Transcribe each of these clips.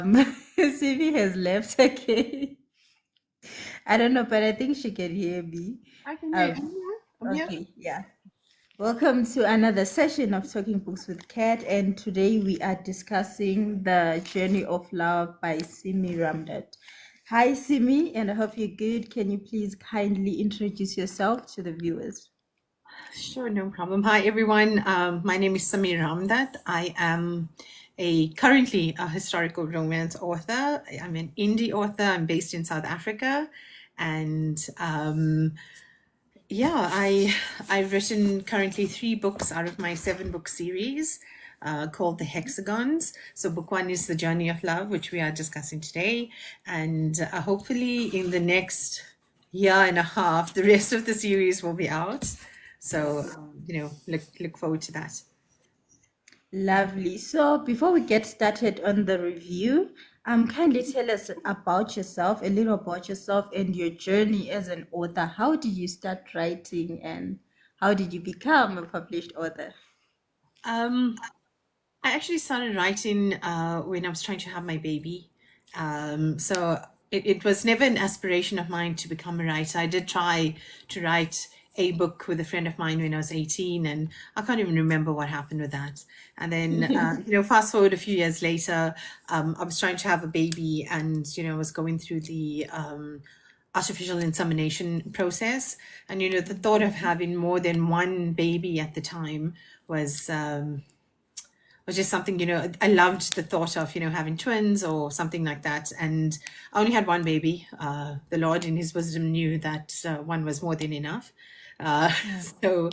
Simi has left. Okay. I don't know, but I think she can hear me. I can hear Um, you. I'm here. okay, yeah. Welcome to another session of Talking Books with Kat, and today we are discussing The Journey of Love by Simi Ramdutt. Hi, Simi, and I hope you're good. Can you please kindly introduce yourself to the viewers? Sure, no problem. Hi, everyone. My name is Simi Ramdutt. I am currently a historical romance author. I'm an indie author. I'm based in South Africa, and yeah, I've written currently 3 books out of my 7 book series. Called The Hexagons. So, book 1 is The Journey of Love, which we are discussing today. And hopefully, in the next year and a half, the rest of the series will be out. So, look forward to that. Lovely. So before we get started on the review, kindly tell us about yourself, a little about yourself and your journey as an author. How did you start writing and how did you become a published author? Um, I actually started writing when I was trying to have my baby. So it was never an aspiration of mine to become a writer. I did try to write a book with a friend of mine when I was 18, and I can't even remember what happened with that. And then, fast forward a few years later, I was trying to have a baby and, I was going through the artificial insemination process. And, the thought of having more than one baby at the time was just something, I loved the thought of, having twins or something like that. And I only had one baby. The Lord in his wisdom knew that one was more than enough. Uh, so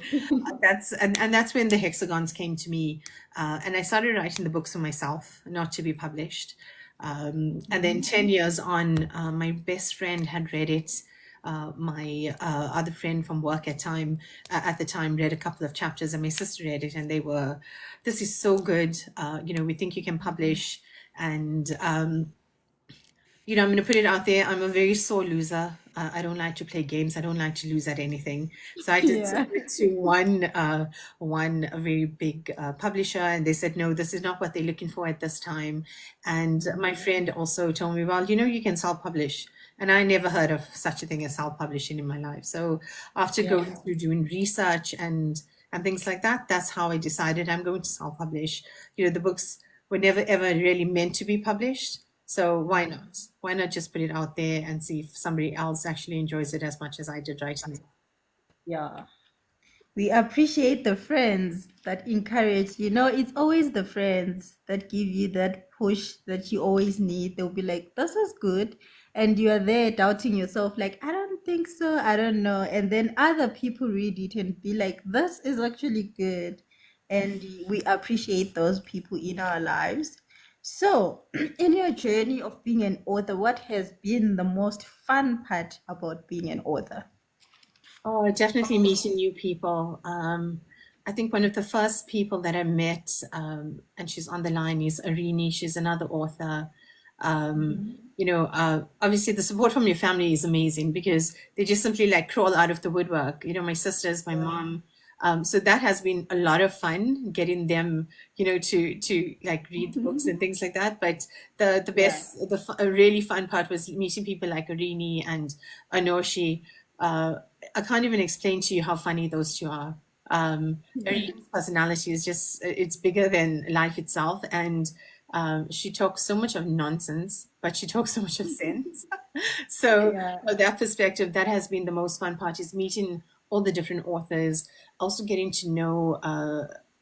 and that's when the hexagons came to me. And I started writing the books for myself, not to be published. And then 10 years on, my best friend had read it. My other friend from work at the time read a couple of chapters, and my sister read it, and they were, this is so good. We think you can publish. And I'm going to put it out there. I'm a very sore loser. I don't like to play games. I don't like to lose at anything. So I did Yeah. submit to one a very big publisher, and they said, no, this is not what they're looking for at this time. And my friend also told me, well, you can self-publish. And I never heard of such a thing as self-publishing in my life. So after Yeah. going through doing research and things like that, that's how I decided I'm going to self-publish. The books were never ever really meant to be published. So why not? Why not just put it out there and see if somebody else actually enjoys it as much as I did writing it? Yeah. We appreciate the friends that encourage, it's always the friends that give you that push that you always need. They'll be like, this is good. And you are there doubting yourself, like, I don't think so, I don't know. And then other people read it and be like, this is actually good. And we appreciate those people in our lives. So, in your journey of being an author, what has been the most fun part about being an author? Oh, definitely meeting new people. I think one of the first people that I met, and she's on the line, is Arini. She's another author. Obviously the support from your family is amazing because they just simply like crawl out of the woodwork. My sisters, my mom. So that has been a lot of fun getting them, to like read the books and things like that. But the Yeah. best, a really fun part was meeting people like Arini and Anoshi. I can't even explain to you how funny those two are. Arini's personality is just, it's bigger than life itself. And she talks so much of nonsense, but she talks so much of sense. So Yeah. from that perspective, that has been the most fun part, is meeting all the different authors, also getting to know,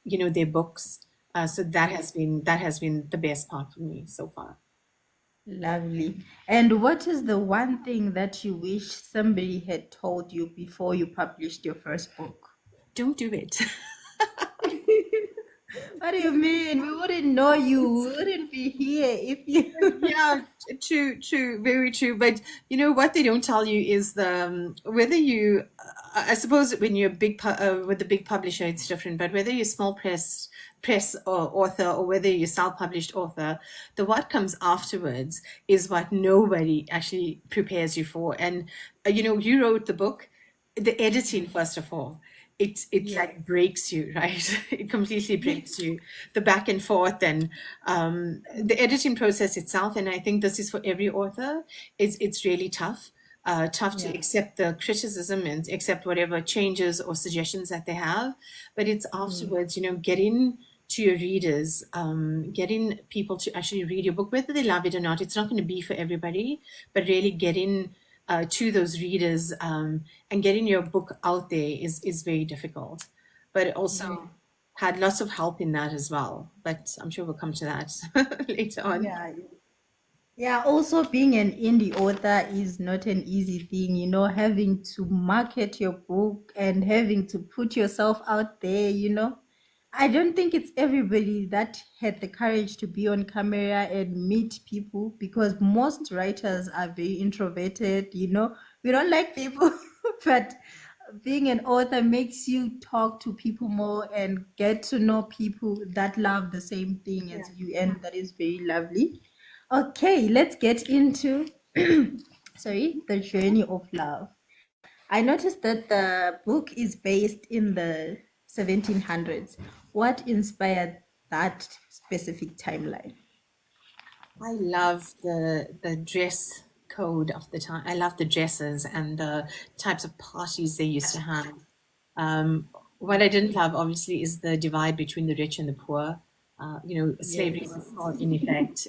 their books. So that has been the best part for me so far. Lovely. And what is the one thing that you wish somebody had told you before you published your first book? Don't do it. What do you mean? We wouldn't know you. We wouldn't be here if you. Yeah, true, very true. But what they don't tell you is whether you, I suppose when you're with the big publisher, it's different. But whether you're small press or author, or whether you're self-published author, the what comes afterwards is what nobody actually prepares you for. And you wrote the book, the editing first of all. it Yeah. like breaks you, right? It completely breaks you. The back and forth and the editing process itself, and I think this is for every author, is it's really tough. Tough to Yeah. accept the criticism and accept whatever changes or suggestions that they have, but it's Mm. afterwards, getting to your readers, getting people to actually read your book, whether they love it or not. It's not going to be for everybody, but really getting to those readers, and getting your book out there is very difficult. But it Yeah. also had lots of help in that as well. But I'm sure we'll come to that later on. Yeah. Yeah, also being an indie author is not an easy thing, having to market your book and having to put yourself out there. I don't think it's everybody that had the courage to be on camera and meet people because most writers are very introverted. We don't like people, but being an author makes you talk to people more and get to know people that love the same thing as you, and that is very lovely. Okay, let's get into sorry, the journey of love. I noticed that the book is based in the 1700s. What inspired that specific timeline? I love the dress code of the time. I love the dresses and the types of parties they used to have. What I didn't love, obviously, is the divide between the rich and the poor. Slavery was Yes. still in effect.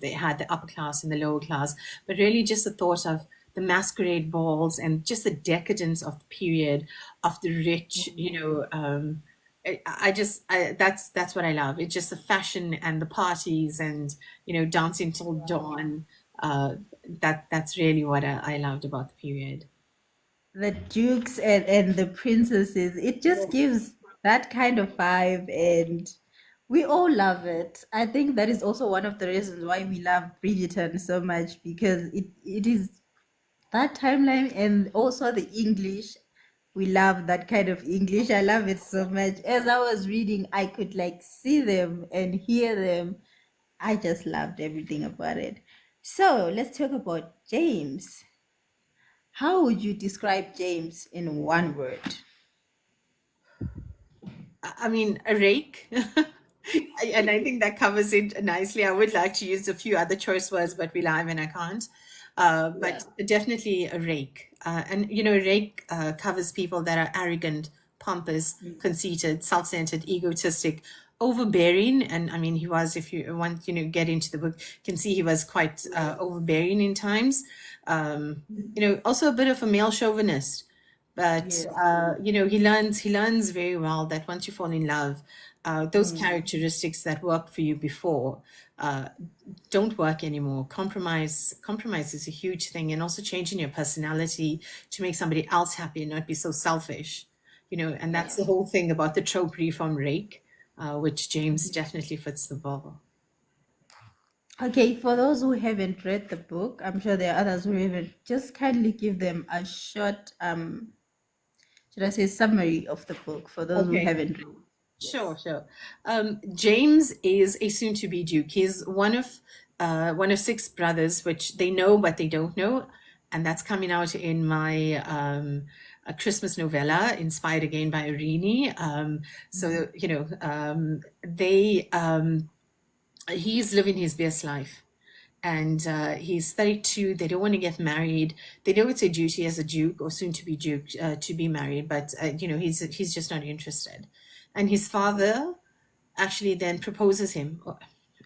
They had the upper class and the lower class, but really just the thought of the masquerade balls and just the decadence of the period of the rich. That's what I love. It's just the fashion and the parties and dancing till dawn. Uh, that's really what I loved about the period. The dukes and the princesses, it just gives that kind of vibe, and we all love it. I think that is also one of the reasons why we love Bridgerton so much, because it is that timeline and also the English. We love that kind of English. I love it so much. As I was reading, I could like see them and hear them. I just loved everything about it. So let's talk about James. How would you describe James in one word? I mean, a rake. And I think that covers it nicely. I would like to use a few other choice words, but we live and I can't. Yeah. But definitely a rake. And, a rake covers people that are arrogant, pompous, conceited, self centered, egotistic, overbearing. And I mean, he was, if you want, get into the book, can see he was quite overbearing in times. Also a bit of a male chauvinist, but Yes. he learns very well that once you fall in love, those Mm. characteristics that worked for you before uh, don't work anymore. Compromise is a huge thing, and also changing your personality to make somebody else happy and not be so selfish. And that's the Yeah. whole thing about the trope from Rake, which James definitely fits the bill. Okay, for those who haven't read the book, I'm sure there are others who haven't. Just kindly give them a short, should I say, summary of the book for those who Okay. haven't read. Sure, Yes. sure. James is a soon-to-be Duke. He's one of six brothers, which they know but they don't know, and that's coming out in my a Christmas novella inspired again by Irini. So he's living his best life, and he's 32. They don't want to get married. They know it's a duty as a duke or soon to be duke to be married, but he's just not interested. And his father actually then proposes him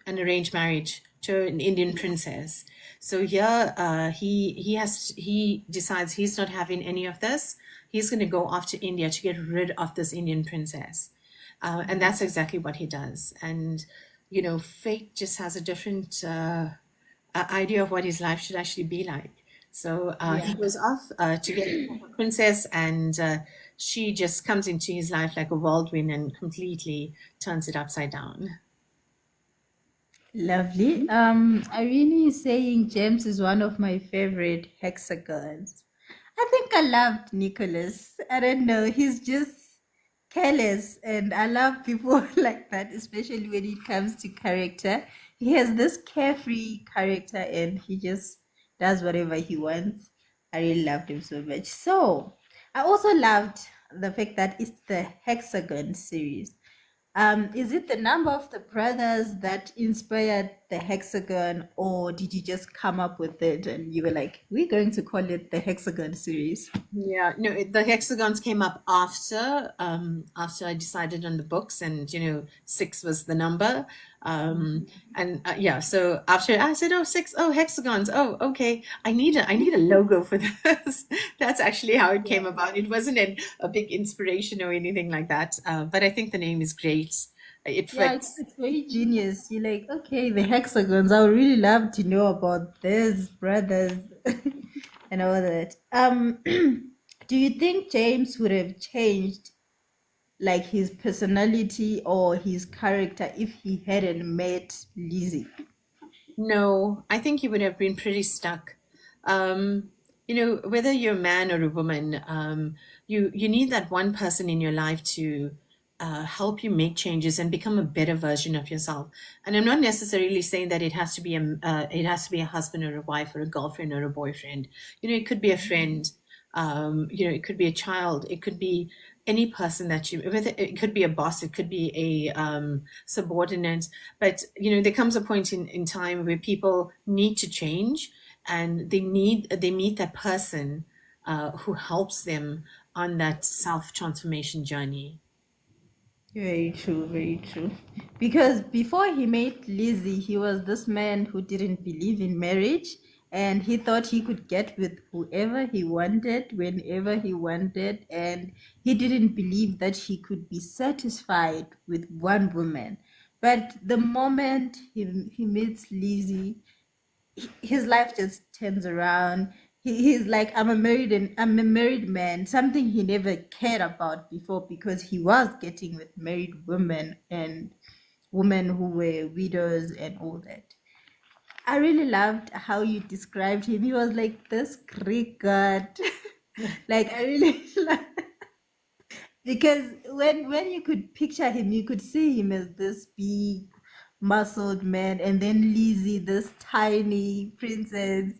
an arranged marriage to an Indian princess. So here he decides he's not having any of this. He's going to go off to India to get rid of this Indian princess, and that's exactly what he does. And fate just has a different idea of what his life should actually be like. So he Yeah. goes off to get a princess, and she just comes into his life like a whirlwind and completely turns it upside down. Lovely. Irene is saying James is one of my favorite hexagons. I think I loved Nicholas. I don't know. He's just careless, and I love people like that, especially when it comes to character. He has this carefree character, and he just does whatever he wants. I really loved him so much. So, I also loved the fact that it's the Hexagon series. Is it the number of the brothers that inspired the hexagon, or did you just come up with it and you were like, we're going to call it the Hexagon series? Yeah, no, the hexagons came up after I decided on the books, and six was the number. And yeah, so after I said, oh, six, oh, hexagons, oh, okay, I need a logo for this. That's actually how it came Yeah. about. It wasn't a big inspiration or anything like that, but I think the name is great. It Yeah, fits. it's very genius. You're like, okay, the hexagons. I would really love to know about this, brothers, and all that. Do you think James would have changed like his personality or his character if he hadn't met Lizzie? No, I think you would have been pretty stuck. Um, whether you're a man or a woman, you need that one person in your life to help you make changes and become a better version of yourself. And I'm not necessarily saying that it has to be a husband or a wife or a girlfriend or a boyfriend. It could be a friend. It could be a child. It could be any person that you. Whether it could be a boss. It could be a subordinate, but there comes a point in time where people need to change, and they meet that person who helps them on that self transformation journey. Very true, very true. Because before he met Lizzie, he was this man who didn't believe in marriage and he thought he could get with whoever he wanted, whenever he wanted, and he didn't believe that he could be satisfied with one woman. But the moment he meets Lizzie, his life just turns around. He's like, I'm a married man, something he never cared about before because he was getting with married women and women who were widows and all that. I really loved how you described him. He was like this Greek god. Like I really because when you could picture him, you could see him as this big muscled man, and then Lizzie, this tiny princess.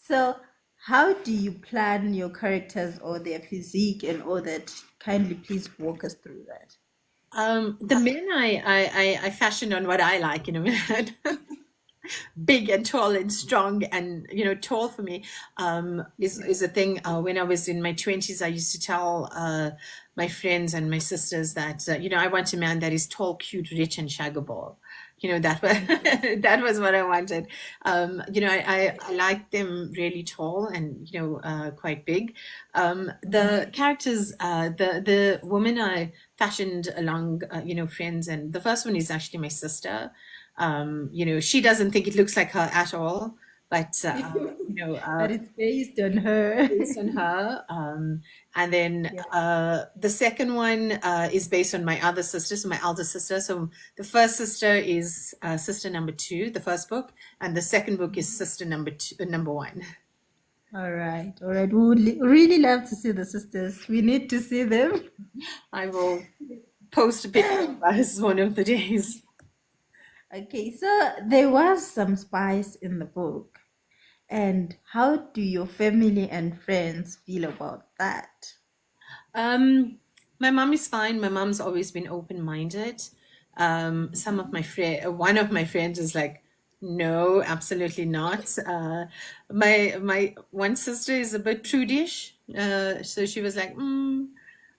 So, how do you plan your characters or their physique and all that? Kindly please walk us through that. The men I fashion on what I like, big and tall and strong, and tall for me is a thing. When I was in my 20s, I used to tell my friends and my sisters that I want a man that is tall, cute, rich, and shaggable. That was that was what I wanted. I like them really tall and quite big. The characters, the woman I fashioned along, friends, and the first one is actually my sister. She doesn't think it looks like her at all, but But it's based on her. based on her. And then Yeah. the second one is based on my other sister, so my elder sister. So the first sister is sister number two, the first book, and the second book is sister number two, number one. All right. All right. We would really love to see the sisters. We need to see them. I will post a picture of us one of the days. Okay. So there was some spice in the book. And how do your family and friends feel about that? Um, my mom is fine. My mom's always been open-minded. Some of my one of my friends is like, no, absolutely not. My one sister is a bit prudish, so she was like,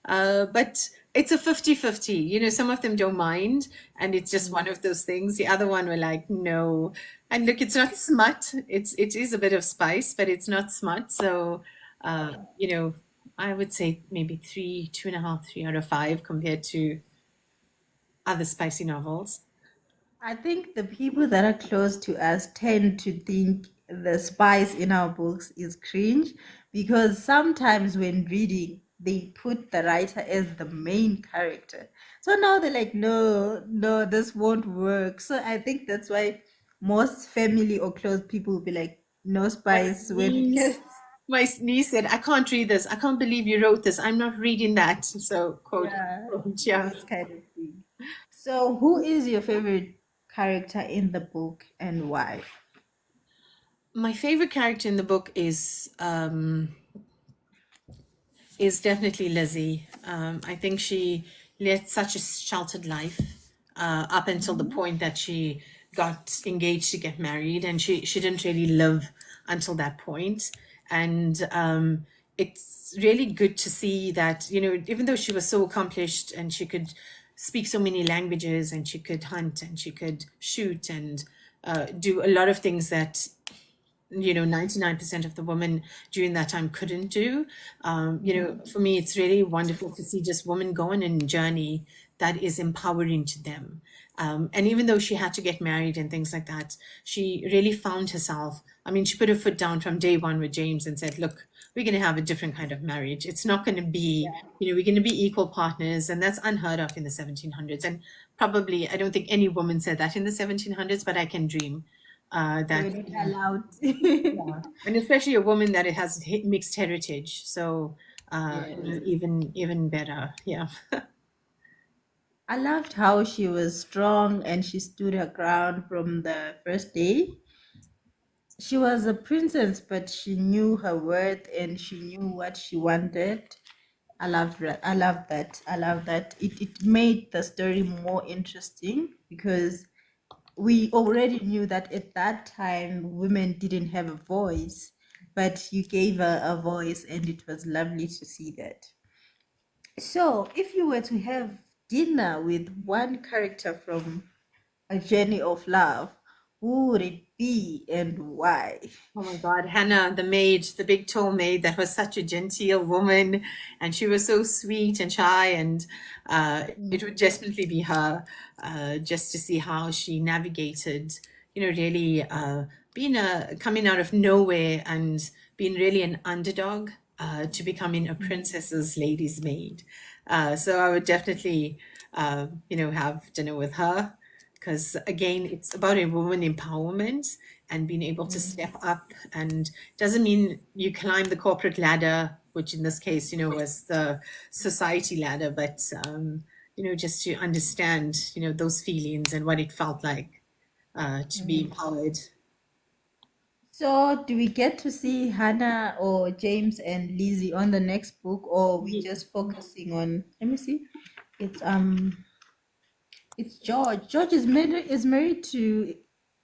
but it's a 50-50. Some of them don't mind, and it's just one of those things. The other one were like, no. And look, it's not smut. It is a bit of spice, but it's not smut. So, I would say maybe three, 2.5, 3 out of 5 compared to other spicy novels. I think the people that are close to us tend to think the spice in our books is cringe because sometimes when reading, they put the writer as the main character. So now they're like, no, no, this won't work. So I think that's why most family or close people will be like, no My spice when it niece, gets, my niece said, "I can't read this. I can't believe you wrote this. I'm not reading that." So, quote, yeah, quote, yeah. those kind of things. So who is your favorite character in the book and why? My favorite character in the book is is definitely Lizzie. I think she led such a sheltered life up until the Mhm. point that she got engaged to get married, and she didn't really live until that point. And it's really good to see that, even though she was so accomplished and she could speak so many languages and she could hunt and she could shoot and do a lot of things that 99% of the women during that time couldn't do. For me, it's really wonderful to see just women go on a journey that is empowering to them. And even though she had to get married and things like that, she really found herself. I mean, she put her foot down from day one with James and said, look, we're going to have a different kind of marriage. It's not going to be, we're going to be equal partners. And that's unheard of in the 1700s. And probably, I don't think any woman said that in the 1700s, but I can dream They that. were not allowed. Yeah, and especially a woman that it has mixed heritage, so Yes. even better. Yeah. I loved how she was strong and she stood her ground from the first day. She was a princess, but she knew her worth and she knew what she wanted. I loved that. I love that. I love that. It made the story more interesting because we already knew that at that time women didn't have a voice, but you gave her a voice, and it was lovely to see that. So, if you were to have dinner with one character from A Journey of Love, who would it be and why? Oh my God, Hannah, the maid, the big tall maid that was such a genteel woman, and she was so sweet and shy, and it would definitely be her, just to see how she navigated, really being coming out of nowhere and being really an underdog to becoming a princess's lady's maid. So I would definitely, have dinner with her because again, it's about a woman empowerment and being able to step up. And doesn't mean you climb the corporate ladder, which in this case, was the society ladder, but just to understand, those feelings and what it felt like to be Mm. empowered. So, do we get to see Hannah or James and Lizzie on the next book, or we Ye- just focusing on? Let me see. It's George. George is married to.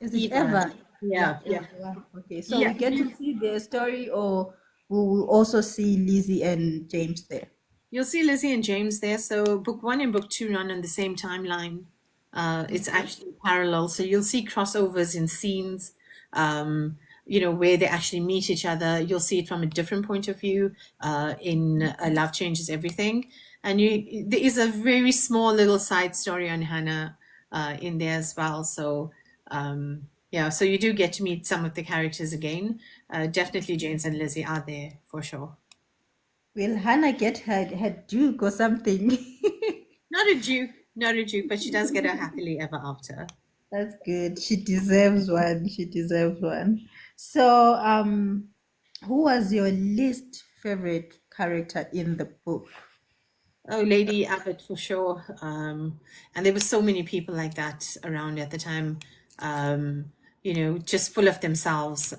Is it Eva, Eva? Yeah, yeah, yeah, Eva. Okay, so yeah. we get to see their story, or we will also see Lizzie and James there. You'll see Lizzie and James there. So book one and book two run on the same timeline. It's Okay. actually parallel. So you'll see crossovers in scenes, where they actually meet each other. You'll see it from a different point of view in Love Changes Everything. And there is a very small little side story on Hannah in there as well. So, yeah, so you do get to meet some of the characters again. Definitely James and Lizzie are there for sure. Will Hannah get her Duke or something? Not a Duke, but she does get a happily ever after. That's good. She deserves one. She deserves one. So, who was your least favorite character in the book? Oh, Lady Abbott for sure. And there were so many people like that around at the time, just full of themselves.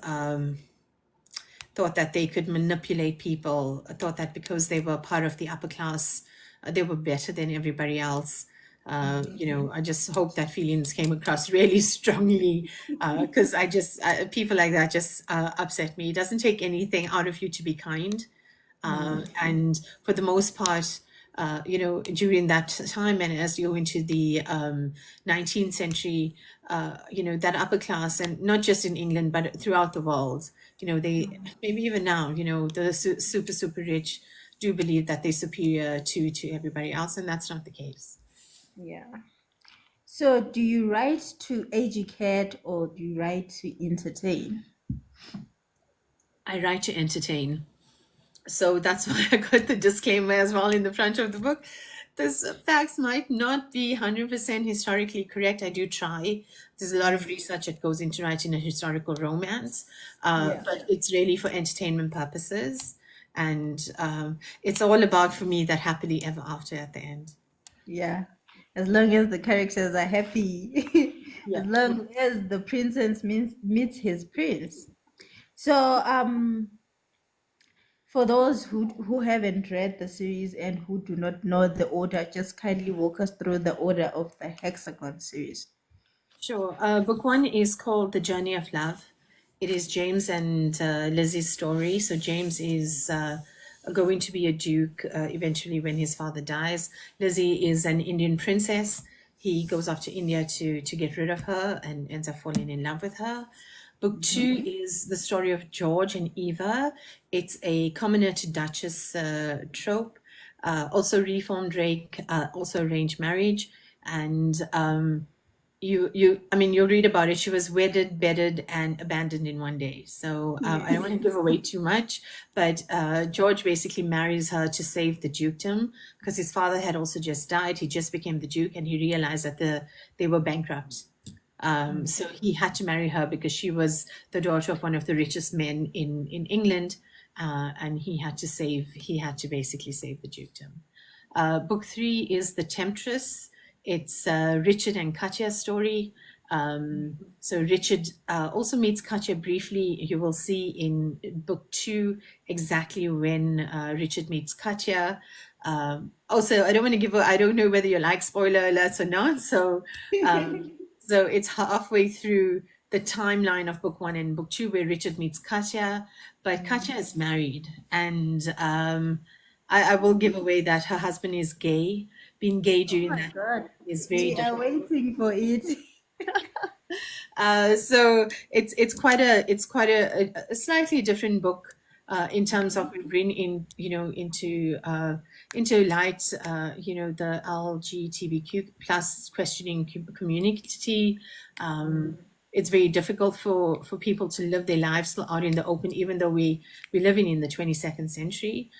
Thought that they could manipulate people, thought that because they were part of the upper class, they were better than everybody else. I just hope that feelings came across really strongly because people like that just upset me. It doesn't take anything out of you to be kind. And for the most part, during that time, and as you go into the 19th century, that upper class, and not just in England, but throughout the world, they maybe even now, the super, super rich do believe that they're superior to everybody else, and that's not the case. Yeah. So, do you write to educate or do you write to entertain? I write to entertain. So that's why I got the disclaimer as well in the front of the book. This facts might not be 100% historically correct. I do try. There's a lot of research that goes into writing a historical romance, Yeah. but it's really for entertainment purposes. And it's all about, for me, that happily ever after at the end. Yeah. As long as the characters are happy, as Yeah. long as the princess meets his prince. So, For those who haven't read the series and who do not know the order, just kindly walk us through the order of the Hexagon series. Sure. Book one is called The Journey of Love. It is James and Lizzie's story. So James is going to be a duke eventually when his father dies. Lizzie is an Indian princess. He goes off to India to get rid of her and ends up falling in love with her. Book two is the story of George and Eva. It's a commoner to Duchess trope, also reformed rake, also arranged marriage, and I mean, you'll read about it. She was wedded, bedded, and abandoned in one day. So I don't want to give away too much, but George basically marries her to save the dukedom because his father had also just died. He just became the duke, and he realized that they were bankrupt. So he had to marry her because she was the daughter of one of the richest men in England, and he had to basically save the dukedom. Book three is The Temptress. It's Richard and Katya's story. So Richard also meets Katya briefly. You will see in book two exactly when Richard meets Katya. Also, I don't know whether you like spoiler alerts or not. So it's halfway through the timeline of book one and book two where Richard meets Katya, but Katya is married, and I will give away that her husband is gay. Being gay Oh during my that God. is very We are difficult. waiting for it. So it's quite a slightly different book in terms of we bring in into light the LGBTQ plus questioning community. It's very difficult for people to live their lives out in the open, even though we're living in the 22nd century.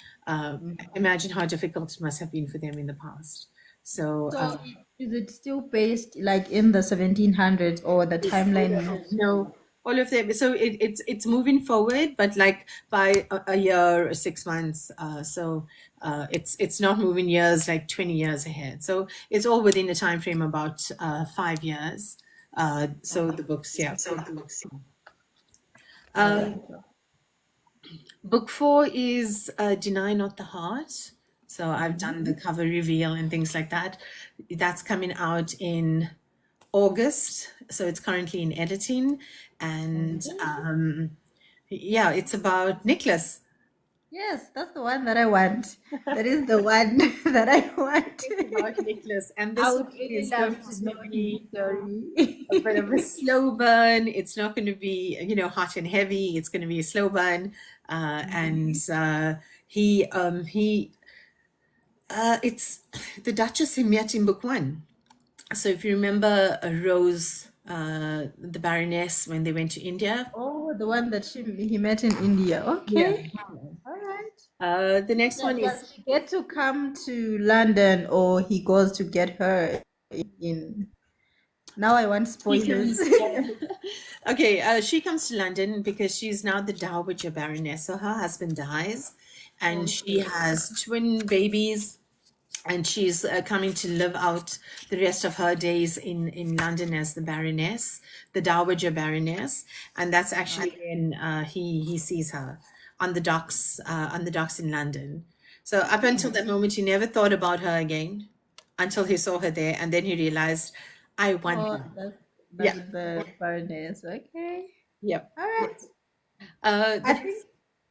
Imagine how difficult it must have been for them in the past. So So, is it still based like in the 1700s or the yes, all timeline of them. moves No, all of them. So it's moving forward, but like by a year or 6 months. It's not moving years like 20 years ahead. So it's all within a time frame about 5 years. So the books, yeah. All right. Um, Book four is Deny Not the Heart. So I've done the cover reveal and things like that. That's coming out in August. So it's currently in editing. And yeah, it's about Nicholas. Yes, that's the one that I want. That is the one that I want. It's about Nicholas. And I this would one really is love going to to know his be a bit story. of a slow burn. It's not going to be, hot and heavy. It's going to be a slow burn. And it's the Duchess he met in book one. So if you remember Rose, the Baroness, when they went to India. Oh, the one that he met in India. Yeah. Okay. All right. The next one is Does she get to come to London or he goes to get her in? Now I want she spoilers. comes. Okay, she comes to London because she's now the Dowager Baroness. So her husband dies, and she Okay. has twin babies, and she's coming to live out the rest of her days in London as the Baroness, the Dowager Baroness, and that's actually when he sees her on the docks in London. So up until that moment, he never thought about her again until he saw her there, and then he realized, I want Oh, her. that's Yeah, the Baroness. Okay. yep. All right. The I next, think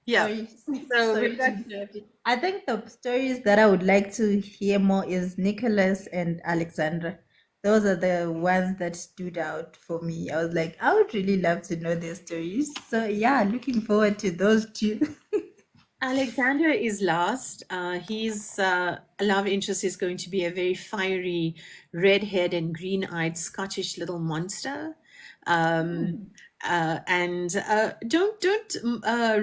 yeah. sorry, So sorry we've to got interrupt you. I think the stories that I would like to hear more is Nicholas and Alexandra. Those are the ones that stood out for me. I was like, I would really love to know their stories. So yeah, looking forward to those two. Alexander is last. His love interest is going to be a very fiery, red-haired and green-eyed Scottish little monster. Um, and don't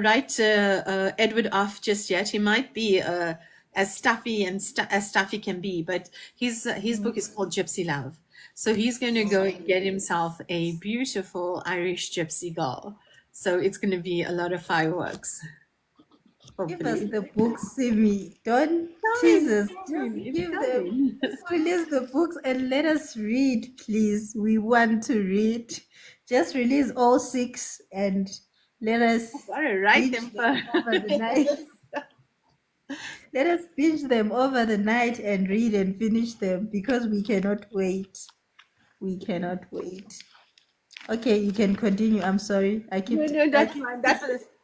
write Edward off just yet. He might be as stuffy and as stuffy can be, but his book is called Gypsy Love. So he's going to go and get himself a beautiful Irish gypsy girl. So it's going to be a lot of fireworks, Give us hopefully. the books, Simi. Don't Coming, Jesus. it's Just coming, it's give them. coming. Just release the books and let us read, please. We want to read. Just release all six and let us Gotta write binge them them first. over the night. Let us binge them over the night and read and finish them because we cannot wait. We cannot wait. Okay, you can continue. I'm sorry. No, no, I that's keep. fine.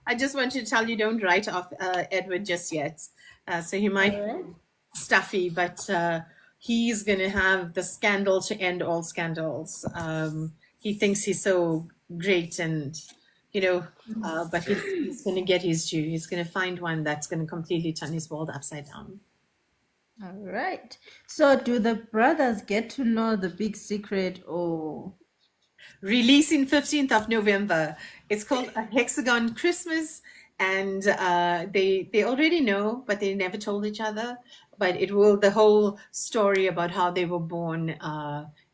I just want to tell you, don't write off Edward just yet. So he All might right. be stuffy, but he's going to have the scandal to end all scandals. He thinks he's so great, and you know, but he's going to get his due. He's going to find one that's going to completely turn his world upside down. All right. So, do the brothers get to know the big secret, or Releasing 15th of November. It's called A Hexagon Christmas, and they already know, but they never told each other. But it will the whole story about how they were born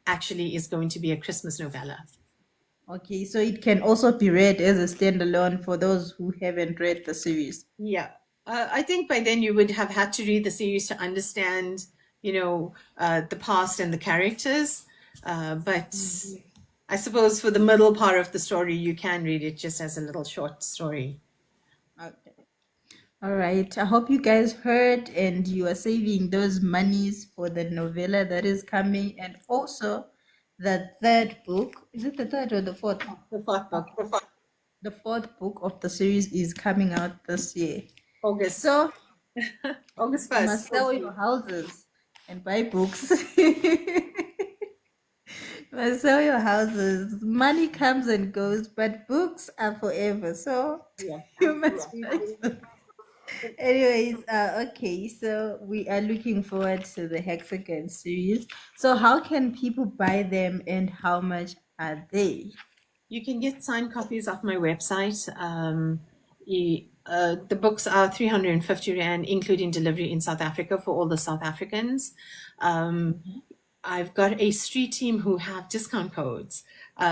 actually is going to be a Christmas novella. okay? So it can also be read as a standalone for those who haven't read the series. Yeah. I think by then you would have had to read the series to understand, the past and the characters. But I suppose for the middle part of the story, you can read it just as a little short story. Okay. All right. I hope you guys heard and you are saving those monies for the novella that is coming, and also the third book. Is it the third or the fourth? The fourth book, The fourth book of the series is coming out this year. August, So August you 1st. must sell your houses and buy books. You must sell your houses. Money comes and goes, but books are forever. So Yeah, you must buy absolutely. them. Anyways, okay, so we are looking forward to the Hexagon series. So how can people buy them and how much are they? You can get signed copies off my website. The books are 350 Rand, including delivery in South Africa for all the South Africans. Um, I've got a street team who have discount codes.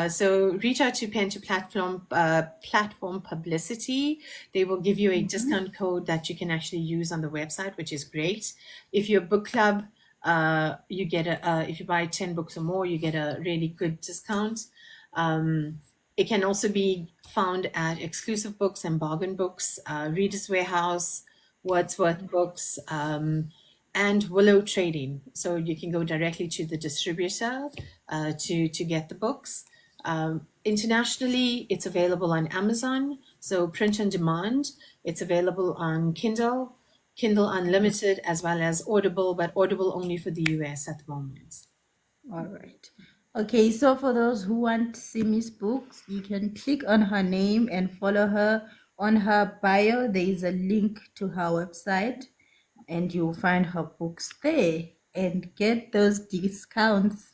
So reach out to Pen to Platform Publicity. They will give you a discount code that you can actually use on the website, which is great. If you're a book club, you get if you buy 10 books or more, you get a really good discount. It can also be found at Exclusive Books and Bargain Books, Reader's Warehouse, Wordsworth Books, and Willow Trading. So you can go directly to the distributor to get the books. Internationally, it's available on Amazon, so print on demand. It's available on Kindle, Kindle Unlimited, as well as Audible, but Audible only for the US at the moment. All right. Okay, so for those who want Simi's books, you can click on her name and follow her. On her bio, there is a link to her website, and you'll find her books there and get those discounts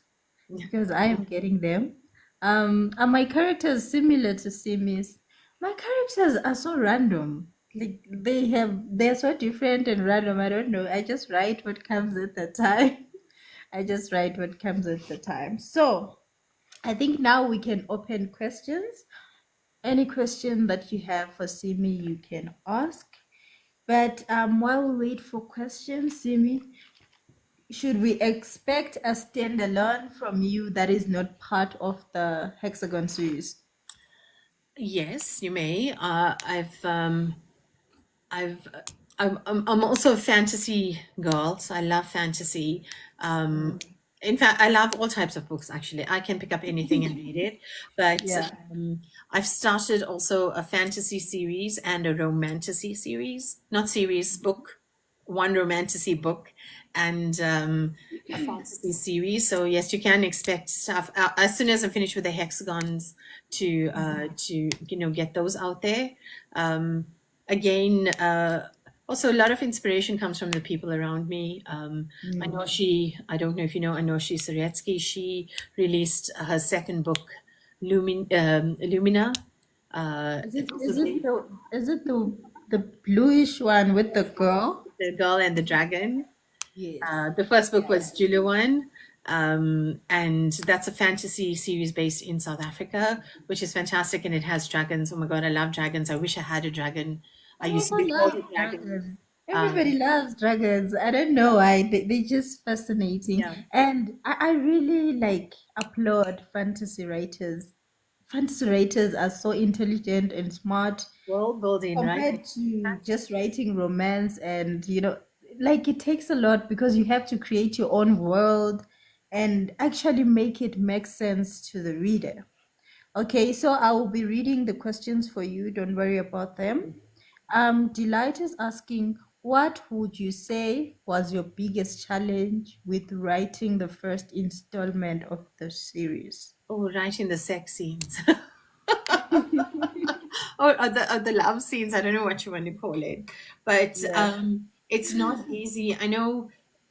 because I am getting them. Are my characters similar to Simi's? My characters are so random. Like they're so different and random. I don't know. I just write what comes at the time. I just write what comes at the time. So I think now we can open questions. Any question that you have for Simi, you can ask. But while we wait for questions, Simi, should we expect a standalone from you that is not part of the Hexagon series? Yes, you may. I've I'm also a fantasy girl, so I love fantasy. Um, in fact, I love all types of books. Actually, I can pick up anything and read it. But Yeah. I've started also a fantasy series and a romantasy series, not series, book, one romantasy book, and a fantasy series. So yes, you can expect stuff as soon as I'm finished with the hexagons to get those out there. Um, Again, also a lot of inspiration comes from the people around me. I don't know if you know Anoshi Soretsky. She released her second book, Lumina. Is It's it also is it the bluish one with the girl? The Girl and the Dragon. Yes. The first book was Juluwan, and that's a fantasy series based in South Africa, which is fantastic, and it has dragons. Oh my God, I love dragons. I wish I had a dragon. I I used to also be called love a dragon. dragons. Um, Everybody loves dragons. I don't know why. They're just fascinating. yeah. And I really like applaud fantasy writers fantasy writers are so intelligent and smart World building, right? compared to just writing romance. And like, it takes a lot because you have to create your own world and actually make it make sense to the reader. Okay, so I will be reading the questions for you. Don't worry about them. Delight is asking, what would you say was your biggest challenge with writing the first installment of the series? Oh, right in the sex scenes. Or the love scenes. I don't know what you want to call it, but Yeah. it's not easy. Uh,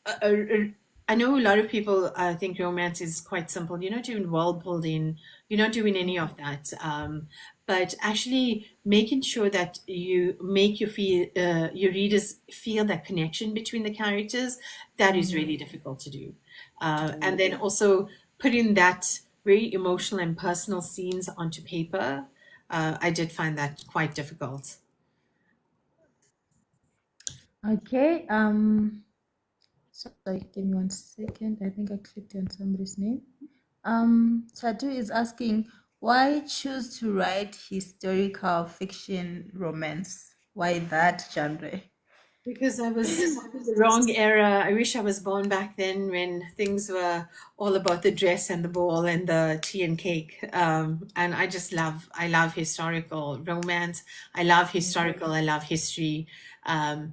uh, uh, I know a lot of people think romance is quite simple. You're not doing world building. You're not doing any of that. But actually making sure that you make your readers feel that connection between the characters, that is Mhm. really difficult to do. And then also putting that very emotional and personal scenes onto paper, I did find that quite difficult. Okay. Sorry, give me 1 second. I think I clicked on somebody's name. Tattoo is asking, why choose to write historical fiction romance? Why that genre? Because I was in the wrong era. I wish I was born back then when things were all about the dress and the ball and the tea and cake. And I love historical romance. I love history. Um,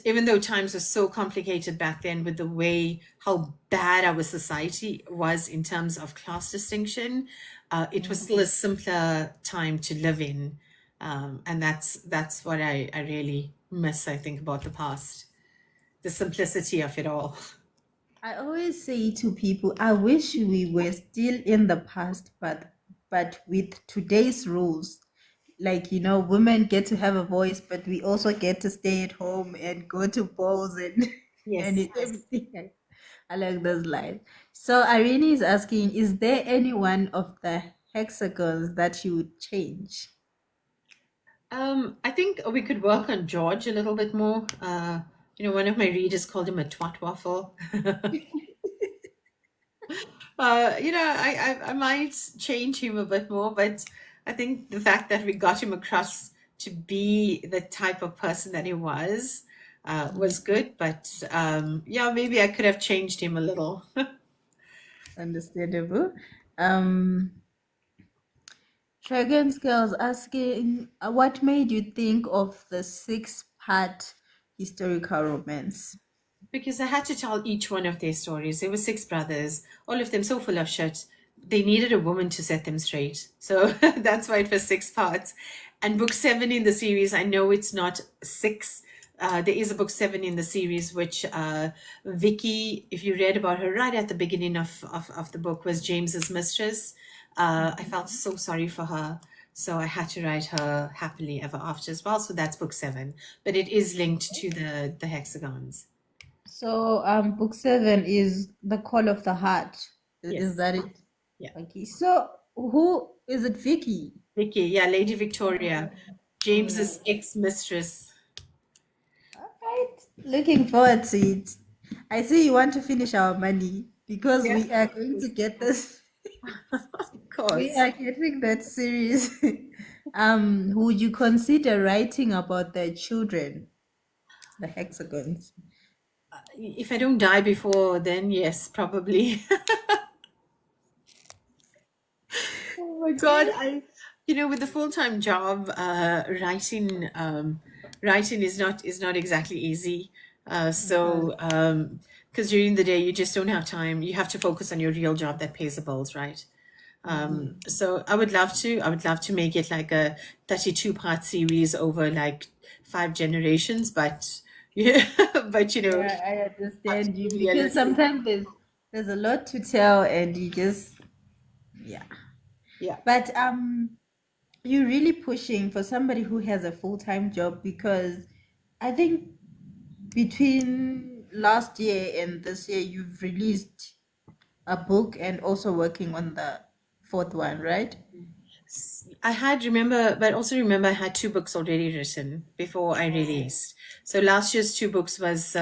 Even though times were so complicated back then with the way how bad our society was in terms of class distinction, it was still a simpler time to live in. And that's what I really miss, I think, about the past, the simplicity of it all. I always say to people, I wish we were still in the past, but with today's rules, like women get to have a voice, but we also get to stay at home and go to balls and and Yes. everything along those lines. So Irene is asking, is there any one of the hexagons that you would change? I think we could work on George a little bit more. One of my readers called him a twat waffle. I might change him a bit more, but I think the fact that we got him across to be the type of person that he was good. But yeah, maybe I could have changed him a little. Understandable. Um, Dragon's Girls asking, what made you think of the six-part historical romance? Because I had to tell each one of their stories. There were six brothers, all of them so full of shit. They needed a woman to set them straight. So that's why it was six parts. And book seven in the series, I know it's not six. There is a book seven in the series, which Vicky, if you read about her right at the beginning of the book, was James's mistress. I felt so sorry for her. So I had to write her happily ever after as well. So that's book seven. But it is linked to the hexagons. So, book seven is The Call of the Heart. Is Yes. that it? Yeah. Okay. So, who is it, Vicky? Vicky, yeah, Lady Victoria, Mm. James's ex-mistress. All right. Looking forward to it. I see you want to finish our money because Yes, we are going to get this. of We course. are getting that series. Would you consider writing about their children, the hexagons? If I don't die before then, yes, probably. Oh my God, with the full-time job, writing is not exactly easy. So, because during the day you just don't have time. You have to focus on your real job that pays the bills, right? So I would love to make it like a 32-part series over like 5 generations, but yeah, but Yeah, I have to understand you be because realistic. sometimes there's a lot to tell and you just, yeah. Yeah. But you're really pushing for somebody who has a full-time job because I think between last year and this year you've released a book and also working on the fourth one, right? I had remember, but also remember I had two books already written before I released. So last year's two books was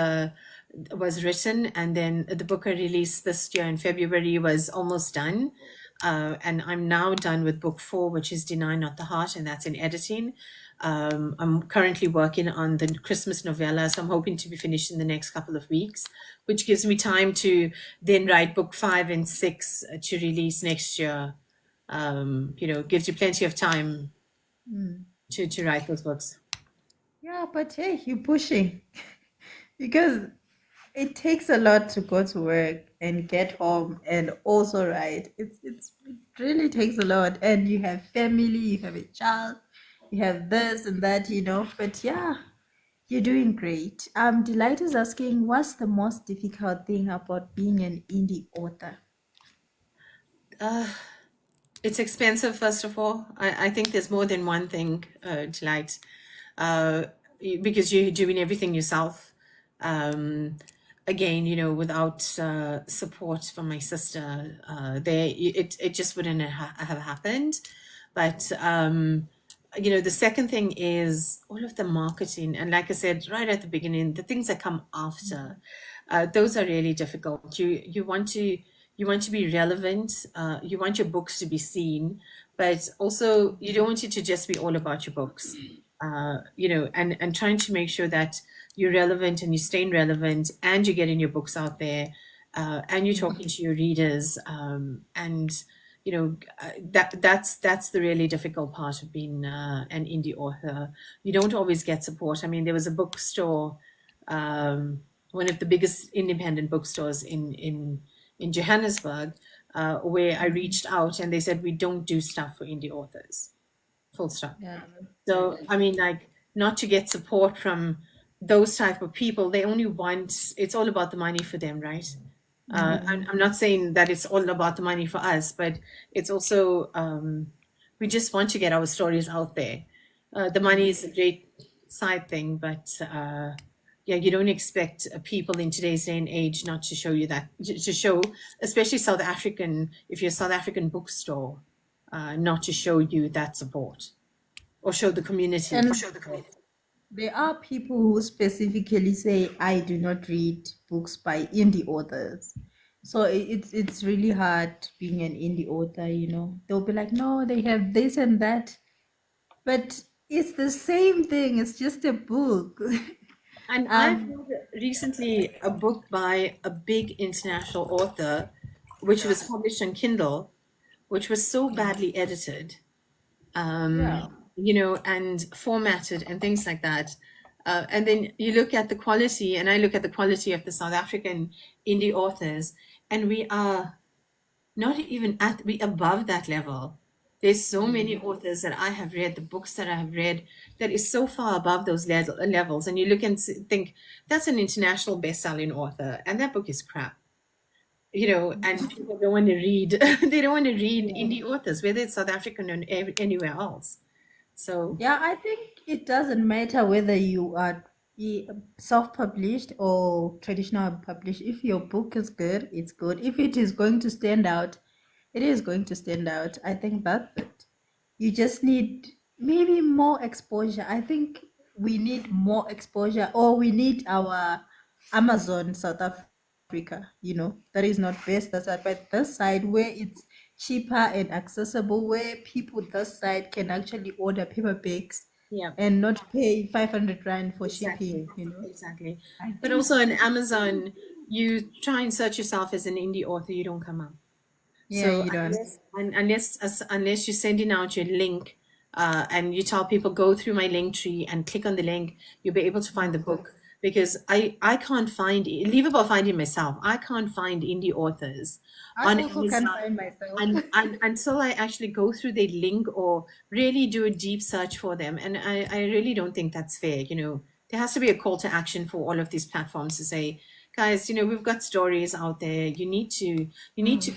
written, and then the book I released this year in February was almost done. And I'm now done with book 4, which is Deny Not the Heart, and that's in editing. I'm currently working on the Christmas novella, so I'm hoping to be finished in the next couple of weeks, which gives me time to then write book 5 and 6 to release next year. Gives you plenty of time Mm. to write those books. Yeah, but hey, you're pushing because it takes a lot to go to work and get home and also write. It really takes a lot, and you have family, you have a child, you have this and that, you know. But yeah, you're doing great. Delight is asking, what's the most difficult thing about being an indie author? Uh, it's expensive, first of all. I think there's more than one thing to like, uh, because you're doing everything yourself. Um, Again, without support from my sister, it just wouldn't have happened. But the second thing is all of the marketing, and like I said right at the beginning, the things that come after, those are really difficult. You want to be relevant. You want your books to be seen, but also you don't want it to just be all about your books. And trying to make sure that you're relevant and you're staying relevant and you're getting your books out there, and you're talking to your readers, and that's the really difficult part of being an indie author. You don't always get support. I mean, there was a bookstore, one of the biggest independent bookstores in Johannesburg, where I reached out and they said we don't do stuff for indie authors. Full stop. Yeah, So I mean, like, not to get support from those type of people. They only want, it's all about the money for them, right? I'm not saying that it's all about the money for us, but it's also, we just want to get our stories out there. The money is a great side thing, but yeah, you don't expect people in today's day and age not to show you that, to show, especially South African, if you're a South African bookstore, not to show you that support or show the community and that support. there are people who specifically say, I do not read books by indie authors. So it's really hard being an indie author, you know. They'll be like, no, they have this and that. But it's the same thing, it's just a book. And I've um read recently a book by a big international author, which was published on Kindle, which was so badly edited, yeah. and formatted and things like that. And then you look at the quality, and I look at the quality of the South African indie authors, and we are not even at, we above that level. There's so many authors that I have read, the books that I have read, that is so far above those levels. And you look and think, that's an international best-selling author, and that book is crap. And people don't want to read, they don't want to read indie authors, whether it's South African or anywhere else. So, Yeah, I think it doesn't matter whether you are self-published or traditional published. If your book is good, it's good. If it is going to stand out, it is going to stand out. I think that's it. You just need maybe more exposure. I think we need more exposure, or we need our Amazon South Africa, you know, that is not based that side, but this side where it's cheaper and accessible, where people this side can actually order paperbacks yeah, and not pay 500 rand for shipping, exactly, you know. exactly. I But think, also on Amazon, you try and search yourself as an indie author, you don't come up. yeah, So you don't. unless you're sending out your link, and you tell people go through my link tree and click on the link, you'll be able to find the book. Because I can't find, leave about finding myself. I can't find indie authors I on also can't Amazon, find myself. and until I actually go through their link or really do a deep search for them. And I really don't think that's fair. There has to be a call to action for all of these platforms to say, guys, we've got stories out there. You need to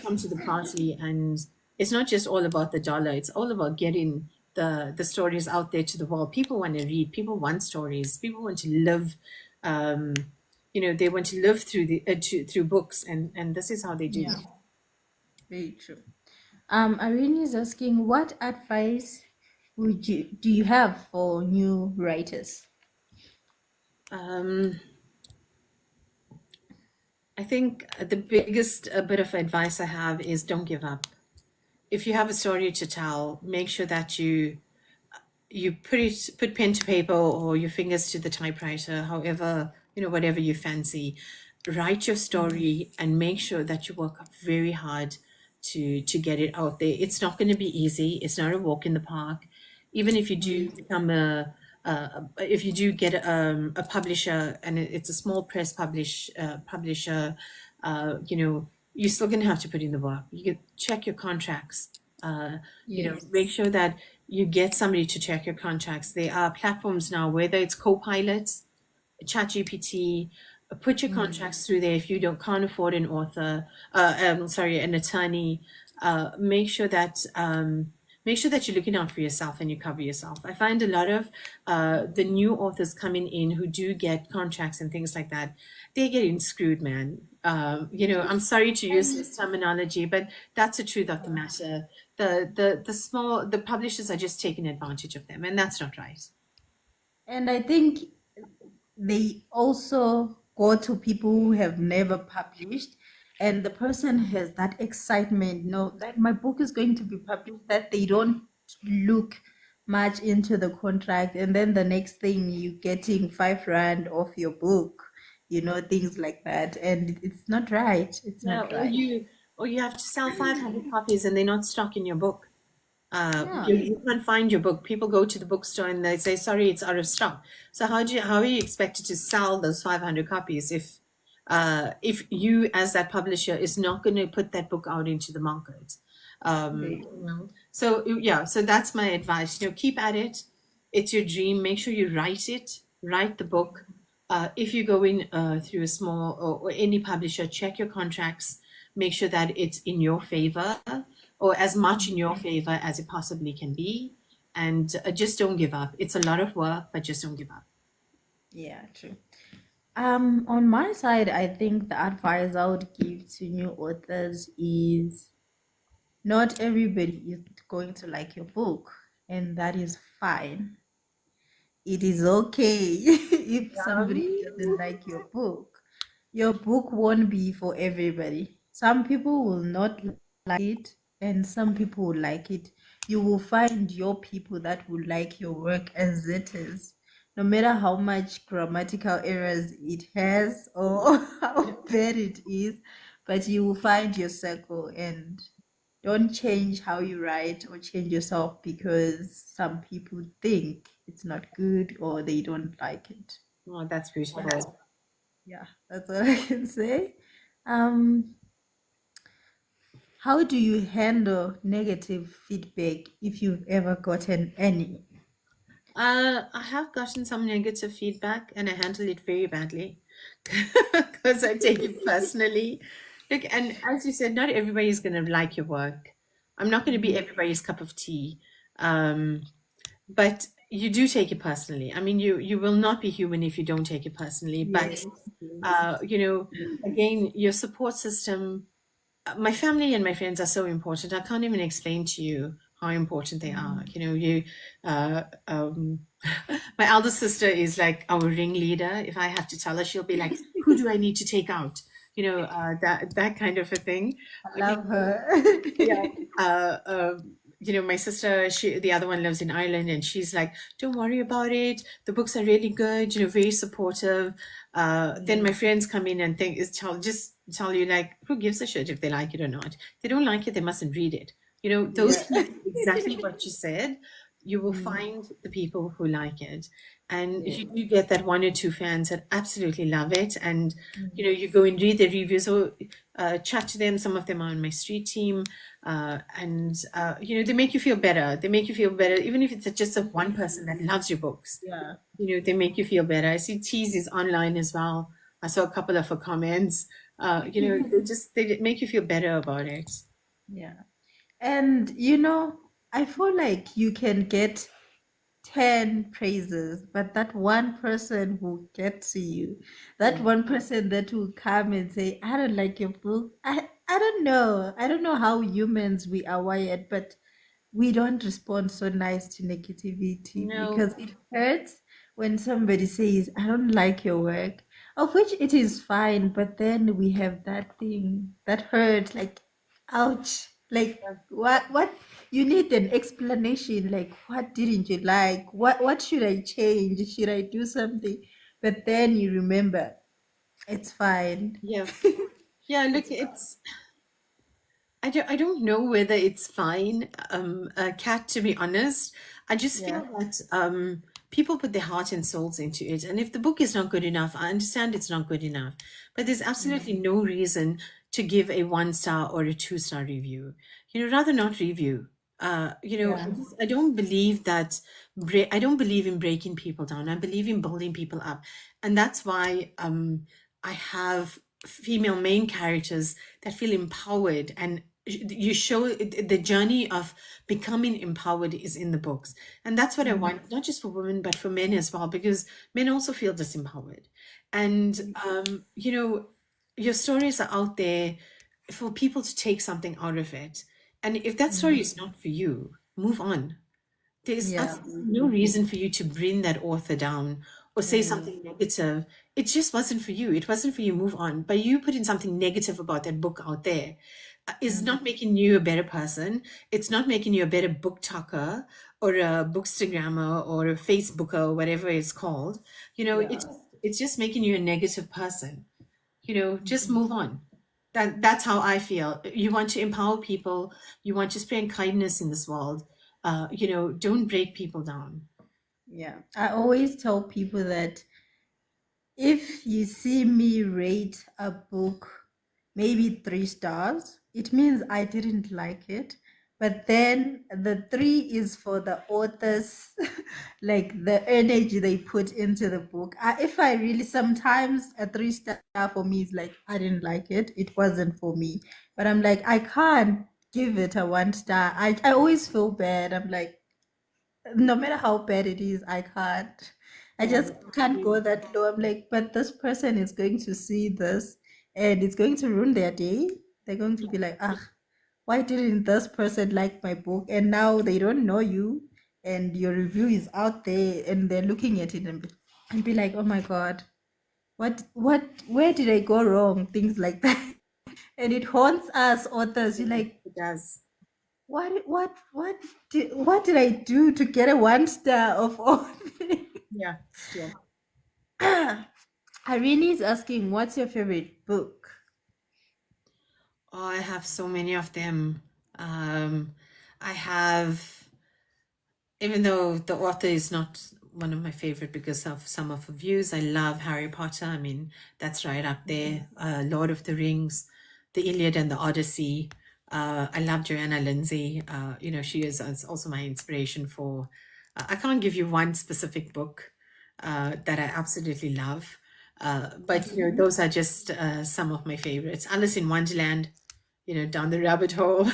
come to the party, and it's not just all about the dollar. It's all about getting the stories out there to the world. People want to read. People want stories. People want to live. Um, they want to live through through books, and this is how they do Yeah, it. very true. Irene is asking, what advice do you have for new writers? Um, I think the biggest bit of advice I have is don't give up. if you have a story to tell, make sure that you put pen to paper or your fingers to the typewriter, however, whatever you fancy. Write your story and make sure that you work up very hard to get it out there. It's not going to be easy. It's not a walk in the park. Even if you do become if you do get a publisher, and it's a small press publisher, you're still going to have to put in the work. You can check your contracts. Make Yes. sure that you get somebody to check your contracts. There are platforms now, whether it's Copilot, ChatGPT, put your Mm. contracts through there if you don't can't afford an author, sorry, an attorney. Make sure that you're looking out for yourself and you cover yourself. I find a lot of the new authors coming in who do get contracts and things like that, they're getting screwed, man. I'm sorry to use And this terminology, but that's the truth of the matter. The publishers are just taking advantage of them, and that's not right. I think they also go to people who have never published, and the person has that excitement, that my book is going to be published, that they don't look much into the contract, and then the next thing you getting 5 rand off your book, things like that, and it's not right. It's Yeah, not right. or you have to sell 500 copies and they're not stocking your book. Yeah. You can't find your book. People go to the bookstore and they say, "Sorry, it's out of stock." So how are you expected to sell those 500 copies if you as that publisher is not going to put that book out into the market? They, So yeah, so that's my advice. Keep at it. It's your dream. Make sure you write the book. If you go in through a small or any publisher, check your contracts. Make sure that it's in your favor or as much in your favor as it possibly can be. And just don't give up. It's a lot of work, but just don't give up. yeah, true. On my side, I think the advice I would give to new authors is not everybody is going to like your book, and that is fine. It is okay if somebody doesn't like your book. Your book won't be for everybody. Some people will not like it, and some people will like it. You will find your people that will like your work as it is, no matter how much grammatical errors it has or how bad it is, but you will find your circle, and don't change how you write or change yourself because some people think it's not good or they don't like it. Oh, that's That's, beautiful. yeah, that's all I can say. Um, how do you handle negative feedback if you've ever gotten any? I have gotten some negative feedback and I handle it very badly because I take it personally. Look, and as you said, not everybody is going to like your work. I'm not going to be Mhm. everybody's cup of tea. Um, but you do take it personally. I mean, you will not be human if you don't take it personally. But Yes, yes. uh, you know, again, your support system, my family and my friends are so important. I can't even explain to you how important they are. Mm. Uh, um, my elder sister is like our ringleader. If I have to tell her, she'll be like, "Who do I need to take out?" That kind of a thing. I I mean, love her. yeah. My sister, the other one lives in Ireland, and she's like, "Don't worry about it. The books are really good. Very supportive." Then my Yeah. friends come in and just tell you like, who gives a shit if they like it or not? If they don't like it, they mustn't read it. Those Yeah. people, exactly what you said. You will Mm. find the people who like it, and if Yeah. you do get that one or two fans that absolutely love it, and you Yes. go and read the reviews or chat to them. Some of them are on my street team, and they make you feel better. They make you feel better, even if it's just a one person that loves your books. Yeah. They make you feel better. I see Tease is online as well. I saw a couple of her comments. They make you feel better about it. Yeah. And I feel like you can get 10 praises, but that one person who gets to you, that Mm. one person that will come and say, I don't like your book. I don't know. I don't know how humans we are wired, but we don't respond so nice to negativity No, because it hurts when somebody says, I don't like your work, of which it is fine, but then we have that thing that hurt, like, ouch. Like what you need an explanation, like what didn't you like? What should I change? Should I do something? But then you remember it's fine. Yeah. Yeah, look, It's fine. it's I don't know whether it's fine, Kat, to be honest. I just Yeah. feel that people put their heart and souls into it. And if the book is not good enough, I understand it's not good enough. But there's absolutely Mm. no reason to give a 1 star or a 2 star review. Rather not review. Yeah. I don't believe that, I don't believe in breaking people down. I believe in building people up. And that's why I have female main characters that feel empowered, and you show the journey of becoming empowered is in the books. And that's what I Mm. want, not just for women but for men as well, because men also feel disempowered. And your stories are out there for people to take something out of it. And if that story Mm. is not for you, move on. There's Yeah. absolutely no reason for you to bring that author down or say Mm. something negative. It just wasn't for you. It wasn't for you. Move on. But you putting something negative about that book out there is Mm. not making you a better person. It's not making you a better book talker or a bookstagrammer or a Facebooker or whatever it's called. Yeah. It's just making you a negative person. Just Mhm. move on. That's how I feel. You want to empower people. You want to spread kindness in this world. Don't break people down. Yeah. I always tell people that if you see me rate a book maybe 3 stars, it means I didn't like it. But then the three is for the authors, like the energy they put into the book. If I really, sometimes a 3 star for me is like, I didn't like it. It wasn't for me. But I'm like, I can't give it a 1 star. I always feel bad. I'm like, no matter how bad it is, I can't. I Yeah. just can't go that low. I'm like, but this person is going to see this and it's going to ruin their day. They're going to be like, ah, why didn't this person like my book? And now they don't know you and your review is out there and they're looking at it and be like, oh my God, where did I go wrong? Things like that. And it haunts us authors. You're Yes, like, it does. what did I do to get a 1 star of all things? Yeah. Yeah. Irene is asking, what's your favorite book? Oh, I have so many of them. I have, even though the author is not one of my favorite because of some of her views, I love Harry Potter. I mean, that's right up there. Lord of the Rings, the Iliad and the Odyssey. I love Joanna Lindsay. She is also my inspiration for. I can't give you one specific book that I absolutely love, but those are just some of my favorites. Alice in Wonderland, down the rabbit hole.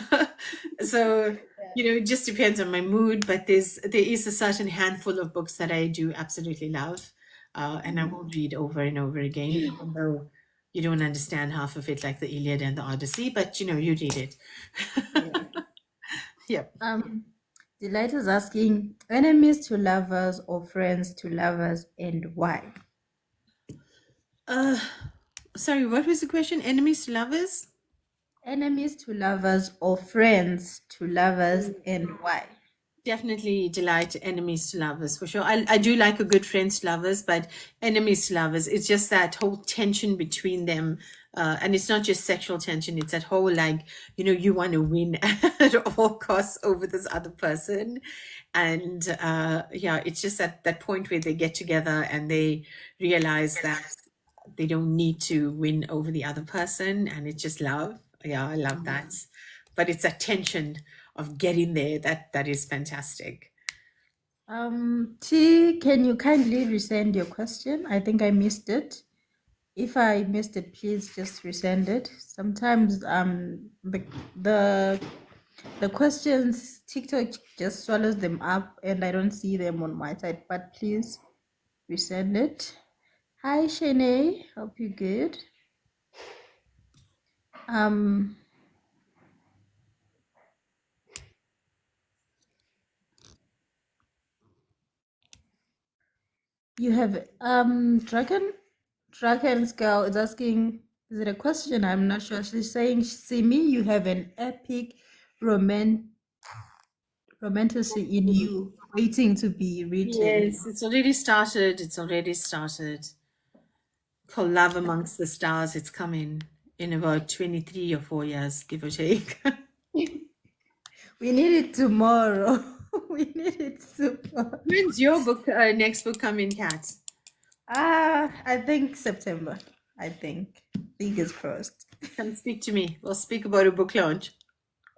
So, it just depends on my mood, but there is a certain handful of books that I do absolutely love, and I will read over and over again, even though you don't understand half of it, like the Iliad and the Odyssey, but you read it. Yeah. Yep. Um, Delight is asking, enemies to lovers or friends to lovers and why? Uh, Sorry, what was the question? Enemies to lovers? Enemies to lovers or friends to lovers and why? Definitely delight enemies to lovers for sure. I do like a good friends to lovers, but enemies to lovers, it's just that whole tension between them. And it's not just sexual tension, it's that whole like, you want to win at all costs over this other person. And yeah, it's just that point where they get together and they realize that they don't need to win over the other person, and it's just love. Yeah, I love that. But it's that tension of getting there that is fantastic. T, can you kindly resend your question? I think I missed it. If I missed it, please just resend it. Sometimes the the questions TikTok just swallows them up and I don't see them on my side. But please resend it. Hi Shane, hope you're good. Um, you have Dragon's girl is asking, is it a question? I'm not sure. She's saying, Simi, you have an epic roman romanticy in you waiting to be written. Yes, it's already started. It's already started. Called Love Amongst the Stars. It's coming in about 23 or 4 years, give or take. We need it tomorrow. We need it super. When's your book, next book coming, Kat? I think September. I think. Fingers crossed. Come speak to me. We'll speak about a book launch.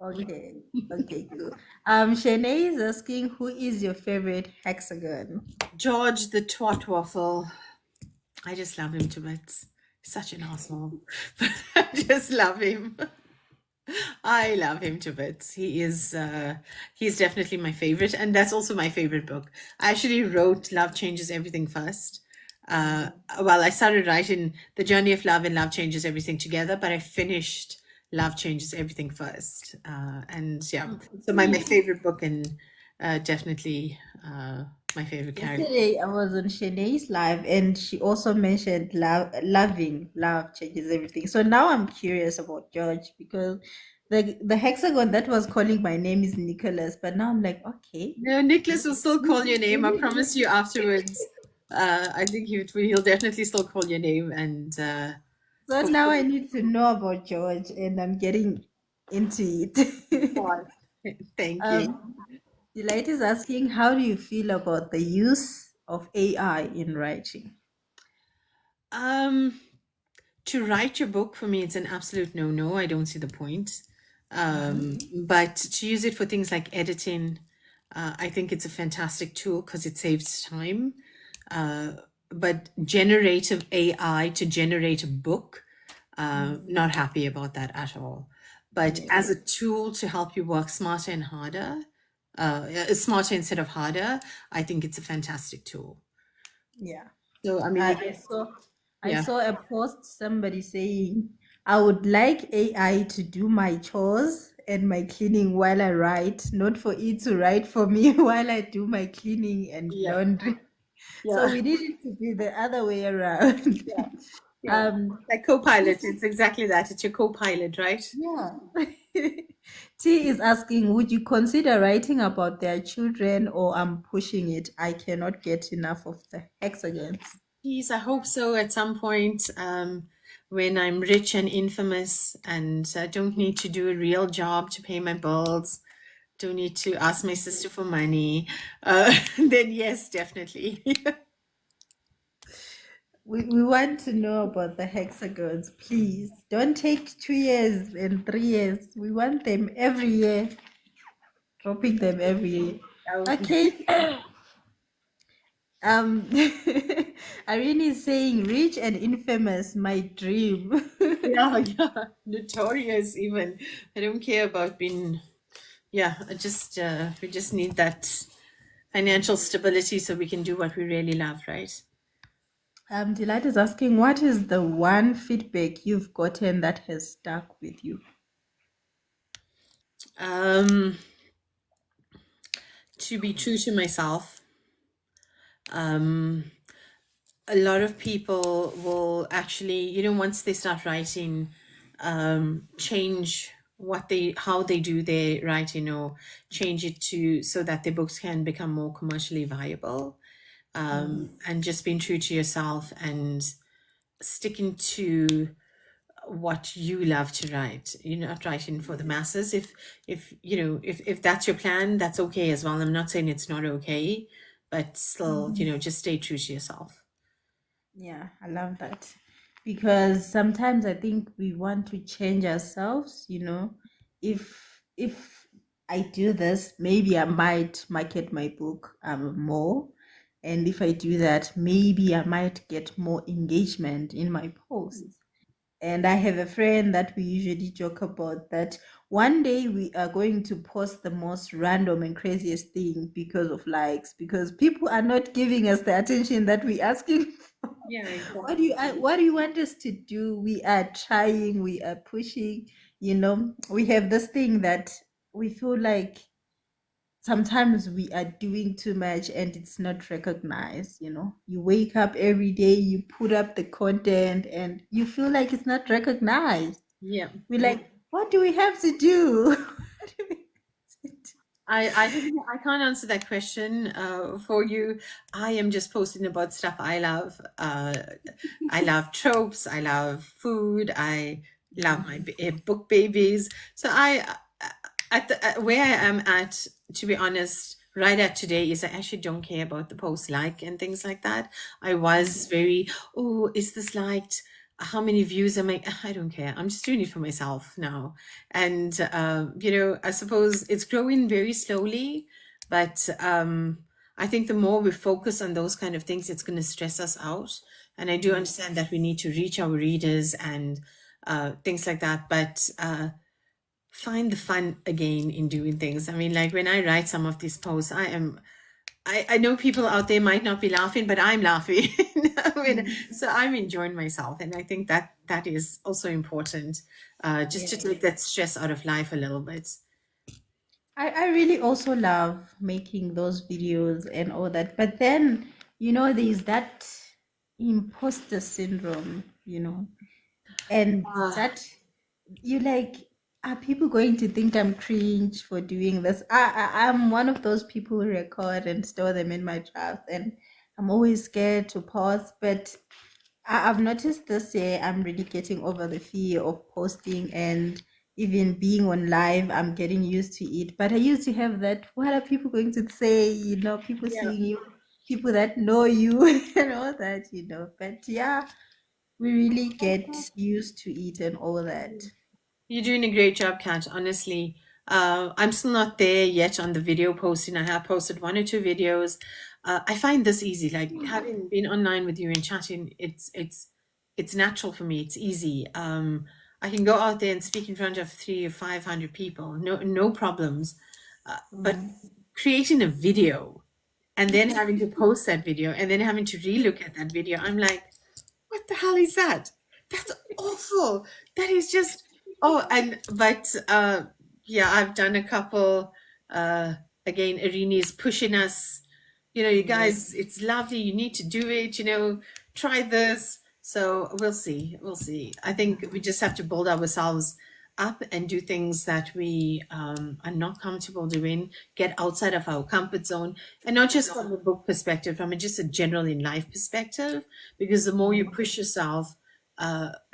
Okay. Okay, cool. Shanae is asking, who is your favorite hexagon? George the Twat Waffle. I just love him to bits. Such an asshole. But I just love him. I love him to bits. He's definitely my favorite, and that's also my favorite book. I actually wrote Love Changes Everything first. Well, I started writing The Journey of Love and Love Changes Everything together, but I finished Love Changes Everything first. And yeah, so my favorite book, and definitely my favorite character. Yesterday I was on Shanae's live and she also mentioned love changes everything. So now I'm curious about George because the hexagon that was calling my name is Nicholas, but now I'm like, okay. No, Nicholas will still call your name. I promise you afterwards. I think he'll definitely still call your name, and So now I need to know about George and I'm getting into it. hopefully. Thank you. um, Delight is asking, how do you feel about the use of AI in writing? Um, to write your book for me, it's an absolute no-no. I don't see the point. But to use it for things like editing, I think it's a fantastic tool because it saves time. But generative AI to generate a book, not happy about that at all. But as a tool to help you work smarter and harder, smarter instead of harder, I think it's a fantastic tool. Yeah. So, I mean, I yeah. saw a post somebody saying, I would like AI to do my chores and my cleaning while I write, not for it to write for me while I do my cleaning and Yeah. laundry. So Yeah. we need it to be the other way around. Yeah. Yeah. um Like co-pilot, it's exactly that. It's your co-pilot, right? yeah. T is asking, would you consider writing about their children, or I'm pushing it? I cannot get enough of the hexagons. Geez, I hope so at some point, when I'm rich and infamous and I don't need to do a real job to pay my bills, don't need to ask my sister for money, then yes, definitely. We want to know about the hexagons, please. Don't take 2 years and 3 years. We want them every year, dropping them every year. Okay. Um, Irene is saying rich and infamous, my dream. Yeah, yeah, notorious even. I don't care about being, yeah, we just need that financial stability so we can do what we really love, right? Delight is asking, what is the one feedback you've gotten that has stuck with you? Um, to be true to myself. Um, a lot of people will actually, once they start writing, change how they do their writing, or change it to so that their books can become more commercially viable. And just being true to yourself and sticking to what you love to write. You're not writing for the masses. If that's your plan, that's okay as well. I'm not saying it's not okay, but still, just stay true to yourself. Yeah, I love that. Because sometimes I think we want to change ourselves, If I do this, maybe I might market my book more. And if I do that, maybe I might get more engagement in my posts. And I have a friend that we usually joke about that one day we are going to post the most random and craziest thing because of likes, because people are not giving us the attention that we're asking. Yeah, What do you want us to do? We are trying, we are pushing, we have this thing that we feel like sometimes we are doing too much and it's not recognized. You wake up every day, you put up the content and you feel like it's not recognized. yeah, We're like, what do we have to do? I can't answer that question for you. I am just posting about stuff I love. I love tropes. I love food. I love my book babies. So at the where I am at, to be honest, right at today is I actually don't care about the post like and things like that. I was very, oh, is this liked? How many views am I don't care. I'm just doing it for myself now. And, I suppose it's growing very slowly, but I think the more we focus on those kind of things, it's going to stress us out. And I do understand that we need to reach our readers and things like that. But find the fun again in doing things. I mean, like when I write some of these posts, I know people out there might not be laughing, but I'm laughing. I mean, so I'm enjoying myself. And I think that that is also important, just to Yeah. take that stress out of life a little bit. I really also love making those videos and all that. But then, there's that imposter syndrome, and Uh, that you like, are people going to think I'm cringe for doing this? I'm one of those people who record and store them in my drafts, and I'm always scared to pause. But I've noticed this year I'm really getting over the fear of posting and even being on live. I'm getting used to it. But I used to have that, what are people going to say? People yeah. seeing you, people that know you, and all that. But yeah, we really get used to it and all that. You're doing a great job, Kat, honestly. I'm still not there yet on the video posting. I have posted one or two videos. I find this easy, like having been online with you and chatting, it's natural for me. It's easy. I can go out there and speak in front of 300 or 500 people, no problems. But Mm. creating a video and then having to post that video and then having to relook at that video, I'm like, what the hell is that? That's awful. That is just and but yeah, I've done a couple uh again, Irini's pushing us, you Yeah. guys, it's lovely, you need to do it, try this. So we'll see. We'll see. I think we just have to build ourselves up and do things that we are not comfortable doing, get outside of our comfort zone, and not just from a book perspective, from just a general in life perspective, because the more you push yourself,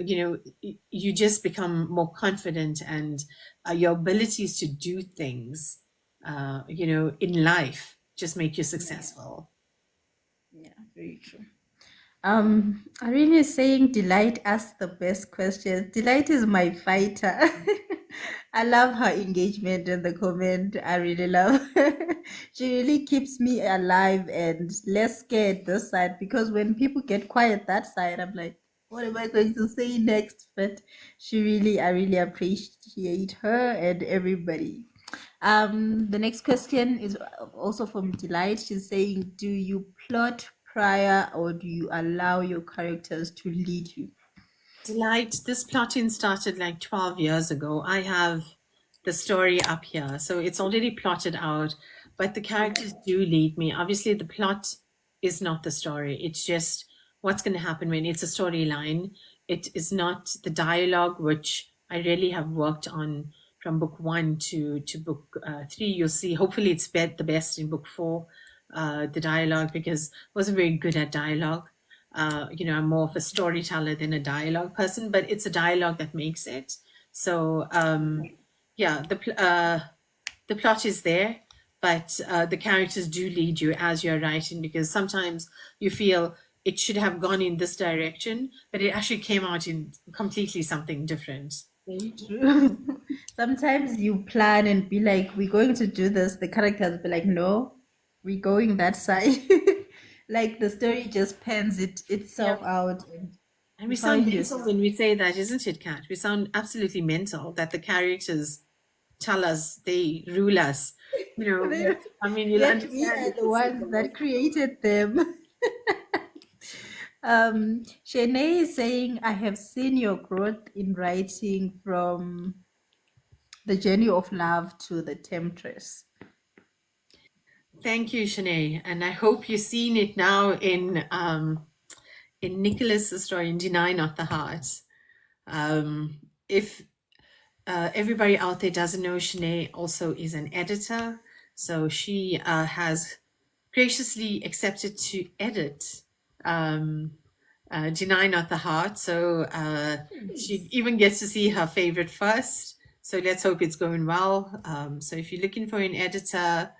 you just become more confident, and your abilities to do things, in life just make you Yeah. successful. Yeah, very true. Irene is saying Delight asks the best questions. Delight is my fighter. I love her engagement in the comment. I really love her. She really keeps me alive and less scared this side, because when people get quiet that side, I'm like, what am I going to say next? But I really appreciate her and everybody. The next question is also from Delight. She's saying, do you plot prior or do you allow your characters to lead you? Delight, this plotting started like 12 years ago. I have the story up here, so it's already plotted out, but the characters do lead me. Obviously, the plot is not the story, it's just what's going to happen when it's a storyline. It is not the dialogue, which I really have worked on from book one to book three. You'll see, hopefully, it's the best in book four, the dialogue, because I wasn't very good at dialogue. I'm more of a storyteller than a dialogue person, but it's a dialogue that makes it. So, yeah, the plot is there, but the characters do lead you as you're writing, because sometimes you feel it should have gone in this direction, but it actually came out in completely something different. Very true. Sometimes you plan and be like, we're going to do this. The characters be like, no, we're going that side. Like the story just pans Yeah. itself out and And you we sound find mental yourself. when we say that, isn't it, Kat? We sound absolutely mental that the characters tell us, they rule us. Yet, I mean, you'll Yet we understand are if the you see ones them. that created them. Shanae is saying, I have seen your growth in writing from the journey of love to the temptress. Thank you, Shanae. And I hope you've seen it now in Nicholas's story in Deny Not the Heart. If everybody out there doesn't know, Shanae also is an editor. So she has graciously accepted to edit Deny Not the Heart. So she even gets to see her favorite first. So let's hope it's going well. So if you're looking for an editor,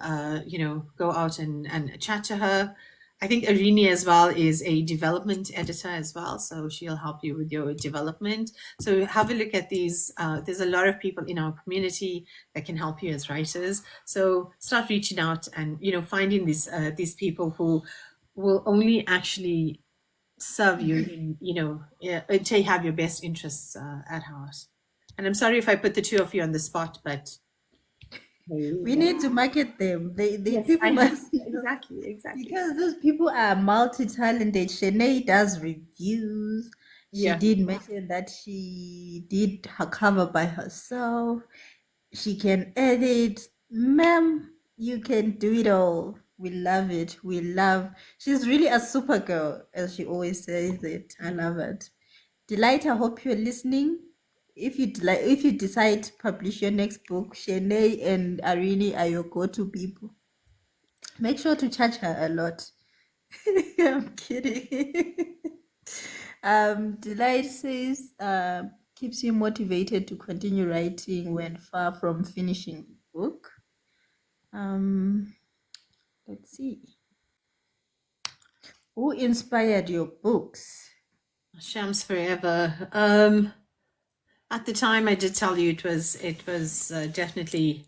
go out and chat to her. I think Arini as well is a development editor as well, so she'll help you with your development. So have a look at these. There's a lot of people in our community that can help you as writers. So start reaching out and finding these people who will only actually serve you in to have your best interests at heart. And I'm sorry if I put the two of you on the spot, but We need to market them. They yes, people I know. must Exactly. because those people are multi-talented. Shanae does reviews. She Yeah. did mention that she did her cover by herself. She can edit. Ma'am, you can do it all. We love it. We love. She's really a super girl, as she always says it. I love it. Delight, I hope you're listening. If you decide to publish your next book, Shanae and Arini are your go-to people. Make sure to charge her a lot. I'm kidding. Delight says keeps you motivated to continue writing when far from finishing book. Um, let's see. Who inspired your books? Shams Forever. At the time, I did tell you it was definitely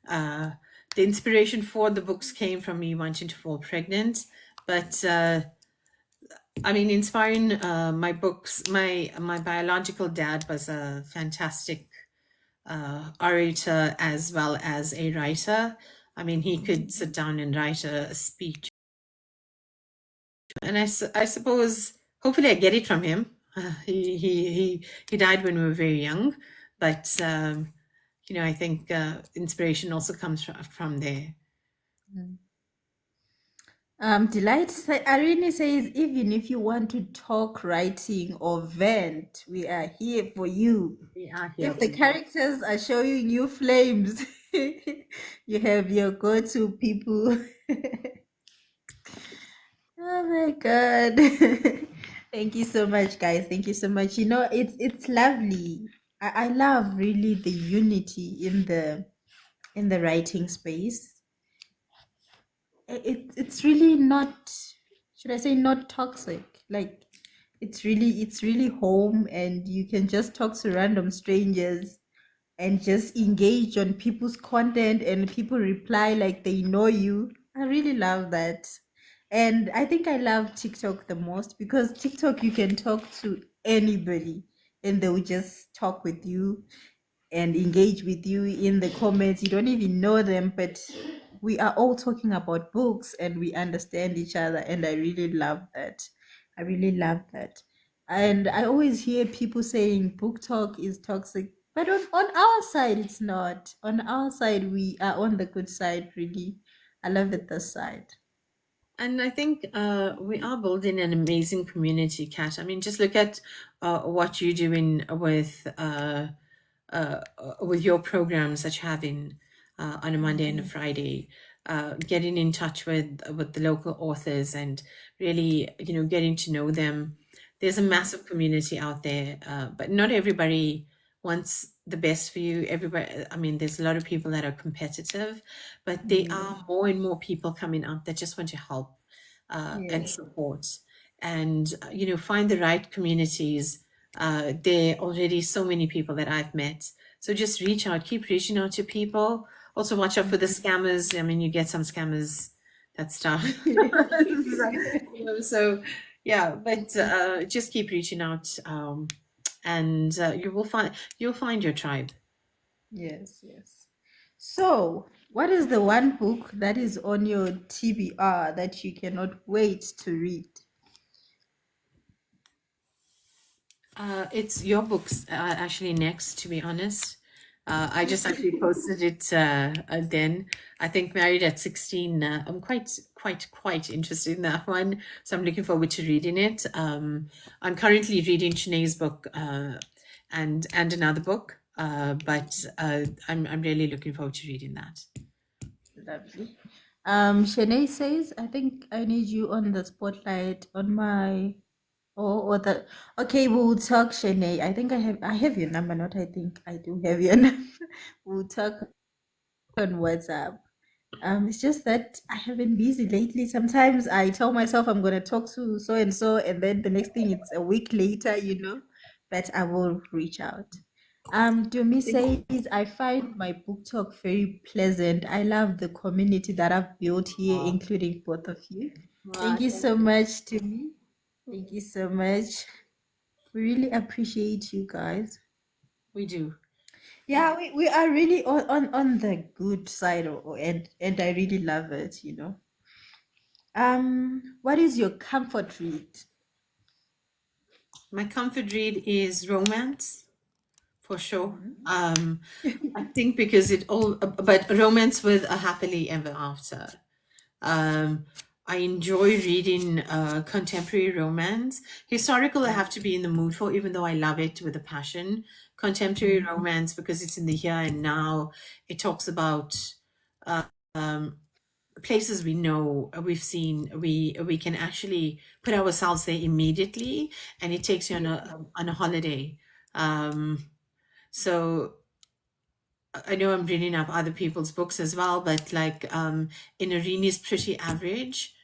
uh, the inspiration for the books came from me wanting to fall pregnant. But I mean, inspiring my books. My biological dad was a fantastic orator as well as a writer. I mean, he could sit down and write a speech, and I suppose hopefully I get it from him. He died when we were very young, but I think inspiration also comes from there. Mm. Irene says, even if you want to talk writing or vent, we are here for you. We are here If for the you. characters are showing you flames, you have your go-to people. Oh my God. Thank you so much, guys. Thank you so much. It's lovely. I love really the unity in the writing space. It's really not, should I say, not toxic. Like it's really home, and you can just talk to random strangers and just engage on people's content, and people reply like they know you. I really love that. And I think I love TikTok the most because TikTok you can talk to anybody and they will just talk with you and engage with you in the comments. You don't even know them, but we are all talking about books and we understand each other. And I really love that. I really love that. And I always hear people saying book talk is toxic, but on our side, it's not. On our side, we are on the good side, really. I love it this side. And I think we are building an amazing community, Kat. I mean, just look at what you're doing with your programs that you're having on a Monday and a Friday, getting in touch with the local authors and really, getting to know them. There's a massive community out there, but not everybody wants the best for you. Everybody, I mean, there's a lot of people that are competitive, but there are more and more people coming up that just want to help and Yes. support, and find the right communities. There are already so many people that I've met. So just reach out, keep reaching out to people. Also, watch out for the scammers. I mean, you get some scammers that stuff. So, yeah, but just keep reaching out, and you'll find your tribe. Yes, yes. So, what is the one book that is on your TBR that you cannot wait to read? It's your books actually next, to be honest. I just actually posted it then. I think Married at 16. I'm quite interested in that one. So I'm looking forward to reading it. I'm currently reading Sinead's book and another book. But I'm really looking forward to reading that. Lovely. Shanae says, I think I need you on the spotlight on my or the okay, we'll talk, Shanae. I have your number, not I think I do have your number. We'll talk on WhatsApp. It's just that I have been busy lately. Sometimes I tell myself I'm gonna talk to so and so, and then the next thing it's a week later, but I will reach out. Dumi says, I find my book talk very pleasant. I love the community that I've built here, Wow. including both of you. Thank Wow, you thank so you. much, Dumi. Thank you so much. We really appreciate you guys. We do. Yeah, we are really on the good side, and I really love it. What is your comfort read? My comfort read is romance for sure. Mhm. I think because but romance with a happily ever after. Um, I enjoy reading contemporary romance. Historical, I have to be in the mood for, even though I love it with a passion. Contemporary Mm. romance, because it's in the here and now, it talks about uh, um, places we know, we've seen, we can actually put ourselves there immediately, and it takes you on Yeah. a holiday. Um, so I know I'm reading up other people's books as well, but like Inarini's Pretty Average.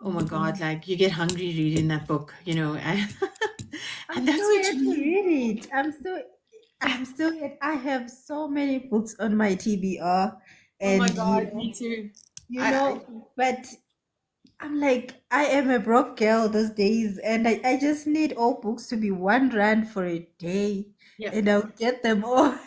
Oh my God, Mhm. like you get hungry reading that book, and, I'm and that's still what yet you to need. read it. I'm still yet. I have so many books on my TBR, Oh my and God, me too. you I know, but I'm like, I am a broke girl those days, and I just need all books to be 1 rand for a day, yeah, and I'll get them all.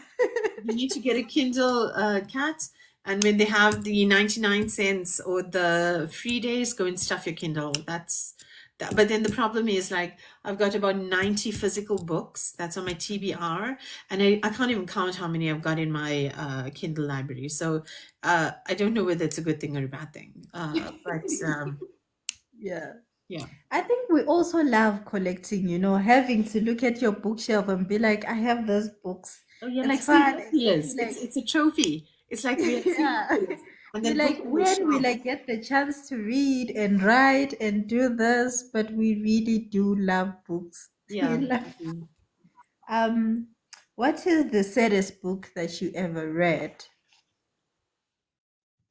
you need to get a Kindle cat, and when they have the 99 cents or the free days, go and stuff your Kindle. That's that. But then the problem is, like, I've got about 90 physical books that's on my TBR, and I can't even count how many I've got in my Kindle library. So I don't know whether it's a good thing or a bad thing. But Yeah. yeah. I think we also love collecting, having to look at your bookshelf and be like, I have those books. Oh yeah, It's like fun. serial It's killers. It's like, it's a trophy. It's like we are serial yeah. killers, and We that book like, on the when we shelf. like get the chance to read and write and do this, but we really do love books. We Yeah. love. Um, what is the saddest book that you ever read?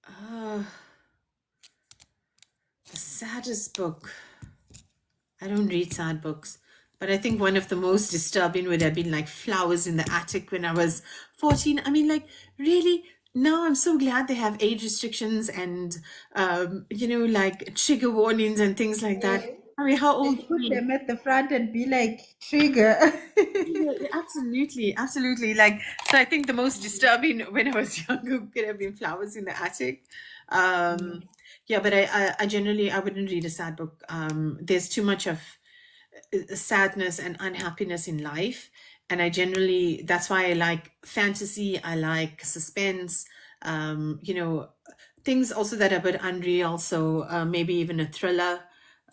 Uh, the saddest book. I don't read sad books, but I think one of the most disturbing would have been like Flowers in the Attic when I was 14. I mean, like, really? Now I'm so glad they have age restrictions and, like trigger warnings and things like that. I mean, how They old are put we? them at the front and be like, trigger. Yeah, yeah, absolutely, absolutely. Like, so I think the most disturbing when I was younger could have been Flowers in the Attic. Um, yeah, but I generally I wouldn't read a sad book. There's too much of sadness and unhappiness in life, and I generally that's why I like fantasy. I like suspense. Things also that are a bit unreal. So maybe even a thriller.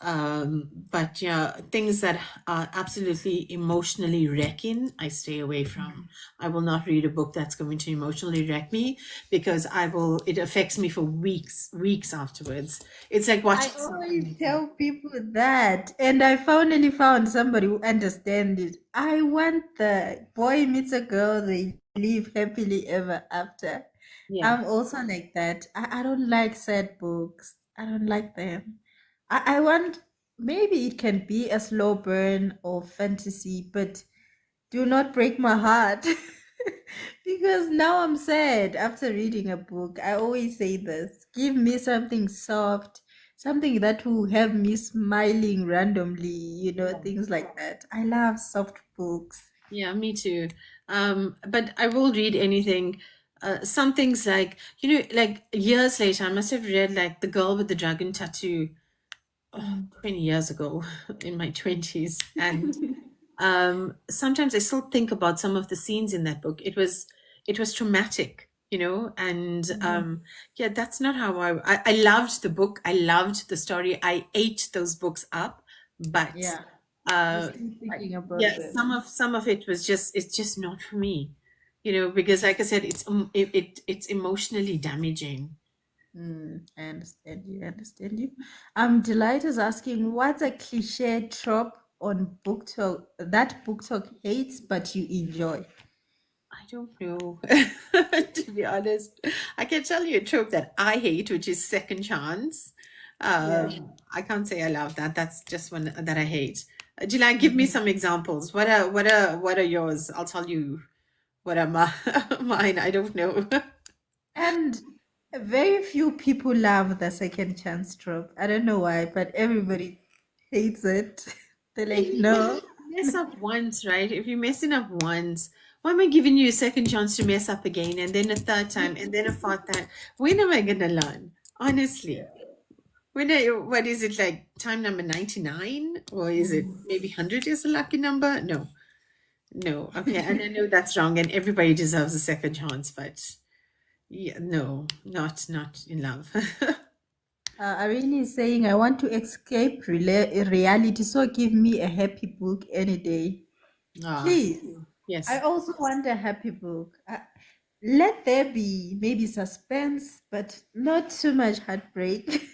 But yeah, things that are absolutely emotionally wrecking, I stay away from. I will not read a book that's going to emotionally wreck me because it affects me for weeks afterwards. It's like I watching always something. tell people that, and I finally found somebody who understands it. I want the boy meets a girl, they live happily ever after. Yeah. I'm also like that. I don't like sad books. I don't like them. I want, maybe it can be a slow burn or fantasy, but do not break my heart. Because now I'm sad after reading a book. I always say this: give me something soft, something that will have me smiling randomly, things like that. I love soft books. Yeah, me too. But I will read anything. Some things like, like years later, I must have read like The Girl with the Dragon Tattoo Mm. 20 years ago in my 20s. And sometimes I still think about some of the scenes in that book. It was traumatic, and Mhm. yeah, that's not how I loved the book. I loved the story. I ate those books up, but Yeah, you're uh, still thinking about yeah, them. some of it was just it's just not for me. because like I said, it's emotionally damaging. I understand you. I understand you. Delight is asking, what's a cliche trope on book talk that book talk hates but you enjoy? I don't know. To be honest, I can tell you a trope that I hate, which is second chance. Yeah. I can't say I love that. That's just one that I hate. July, give me Mhm. some examples. What are yours? I'll tell you what are mine. I don't know. And very few people love the second chance trope. I don't know why, but everybody hates it. They're If like, you no. mess up once, right? If you're messing up once, why am I giving you a second chance to mess up again, and then a third time, and then a fourth time? When am I gonna learn? Honestly. What is it, like time number 99? Or is it Mm. maybe 100 is a lucky number? No, no. Okay. And I know that's wrong and everybody deserves a second chance, but yeah, no, not in love. Irene is saying, I want to escape reality, so give me a happy book any day. Ah, Please. I yes. also want a happy book. Let there be maybe suspense, but not too much heartbreak.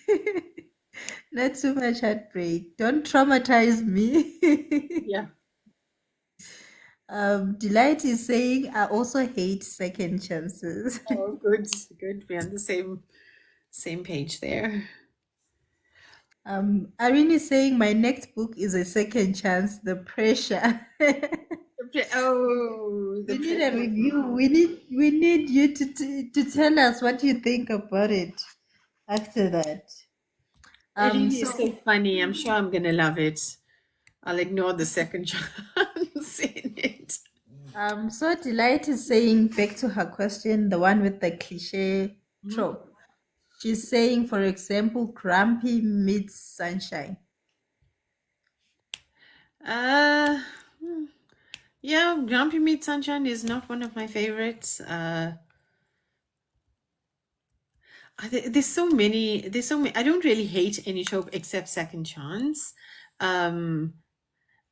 Not too much heartbreak. Don't traumatize me. Yeah. Delight is saying, I also hate second chances. Oh, good, good. We're on the same page there. Irene is saying, my next book is a second chance, the pressure. Oh, the We need a pressure. review. We need you to tell us what you think about it after that. It really is So so funny. I'm sure I'm gonna love it. I'll ignore the second chance in it. so Delight is saying back to her question, the one with the cliche Mhm. trope. She's saying, for example, Grumpy meets Sunshine. Uh, hmm. Yeah, Grumpy Meat Sunshine is not one of my favorites. There's so many. There's so many. I don't really hate any trope except Second Chance. Um,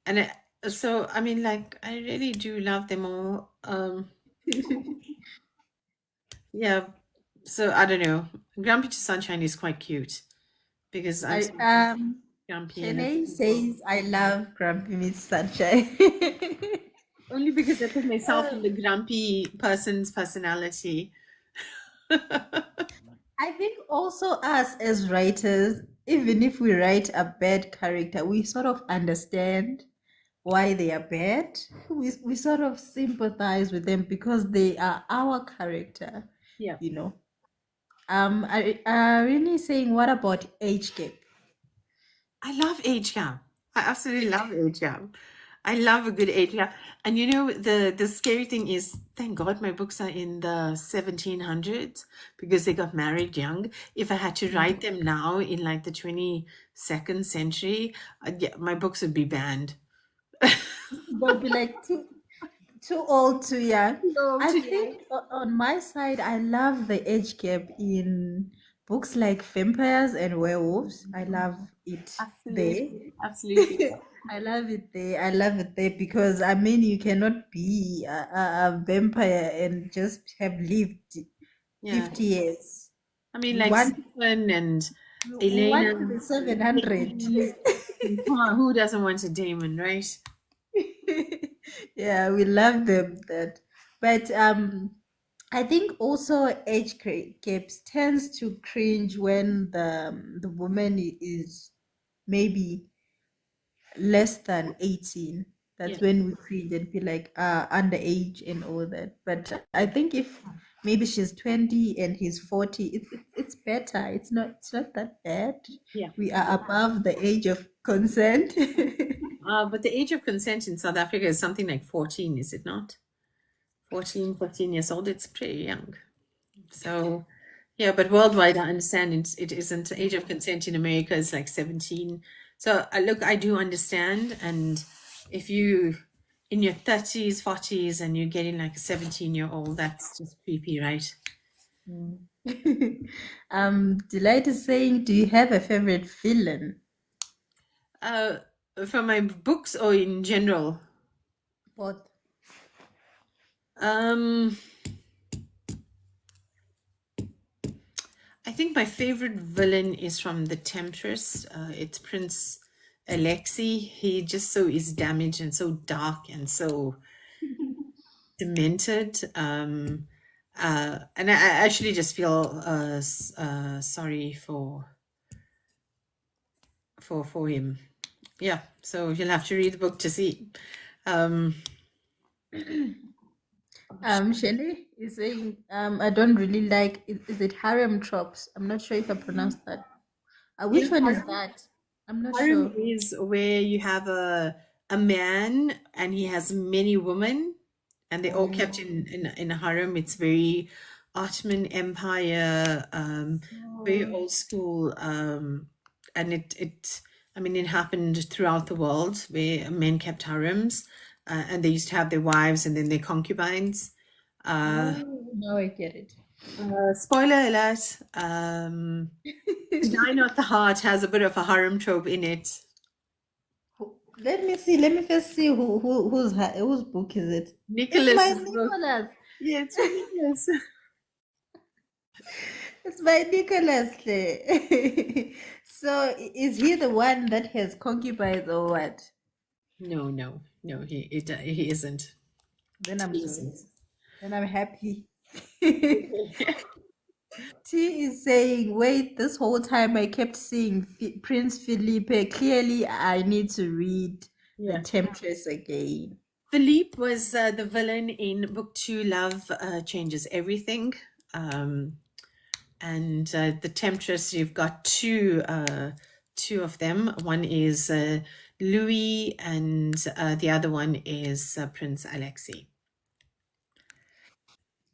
and so I mean, like, I really do love them all. Yeah. So I don't know. Grumpy to Sunshine is quite cute because I've I seen Grumpy and Shanae says I love Grumpy meets Sunshine. only because I put myself Uh, in the grumpy person's personality. I think also us as writers, even if we write a bad character, we sort of understand why they are bad. We sort of sympathize with them because they are our character, Yeah. you know. I really saying, what about age gap? I love age gap. I absolutely love age gap. I love a good age gap. And the scary thing is, thank God my books are in the 1700s because they got married young. If I had to write them now in like the 22nd century, my books would be banned. They'll be like too old, too young. No, I too young. think on my side, I love the age gap in books like Vampires and Werewolves. I love it there. Absolutely. Absolutely. I love it there. I love it there because I mean, you cannot be a vampire and just have lived Yeah. 50 years. I mean, We like want Stephen and we Elena, want to be 700. Damon. Come on, who doesn't want a Damon, right? Yeah, we love them that. But I think also gaps tends to cringe when the woman is maybe less than 18. Yeah. That's when we cringe and feel like underage and all that. But I think if maybe she's 20 and he's 40, it's better. It's not that bad. Yeah. We are above the age of consent. But the age of consent in South Africa is something like 14, is it not? 14, 15 years old. It's pretty young. So, yeah, but worldwide, I understand it isn't. Age of consent in America is like 17. So, look, I do understand. And if you in your 30s, 40s, and you're getting like a 17-year-old, that's just creepy, right? Mm. Delight is saying, do you have a favorite villain? Uh, from my books or in general? Both. Um, I think my favorite villain is from The Temptress. It's Prince Alexei. He just so is damaged and so dark and so demented. And I actually just feel sorry for him. Yeah, so you'll have to read the book to see. Um, Shelley is saying, I don't really like, is it harem tropes? I'm not sure if I pronounced that. yeah, Which one is that? I'm not harem sure. is where you have a man and he has many women and they're all kept Oh, in a harem. It's very Ottoman Empire, very oh, old school, and it I mean it happened throughout the world where men kept harems, and they used to have their wives and then their concubines. Uh, oh, now I get it. Spoiler alert. To Die Not the Heart has a bit of a harem trope in it. Let me see. Let me first see whose book is it? It's my Nicholas's book. Nicholas. Yeah, it's ridiculous. It's my Nicholas. So is he the one that has concubines or what? No, no, no, he isn't. Then I'm He sorry. isn't. Then I'm happy. T is saying, wait, this whole time I kept seeing Prince Felipe. Clearly, I need to read The Yeah. Temptress again. Philippe was the villain in book two, Love Changes Everything. Um, and the Temptress, you've got two of them. One is Louis, and the other one is Prince Alexei.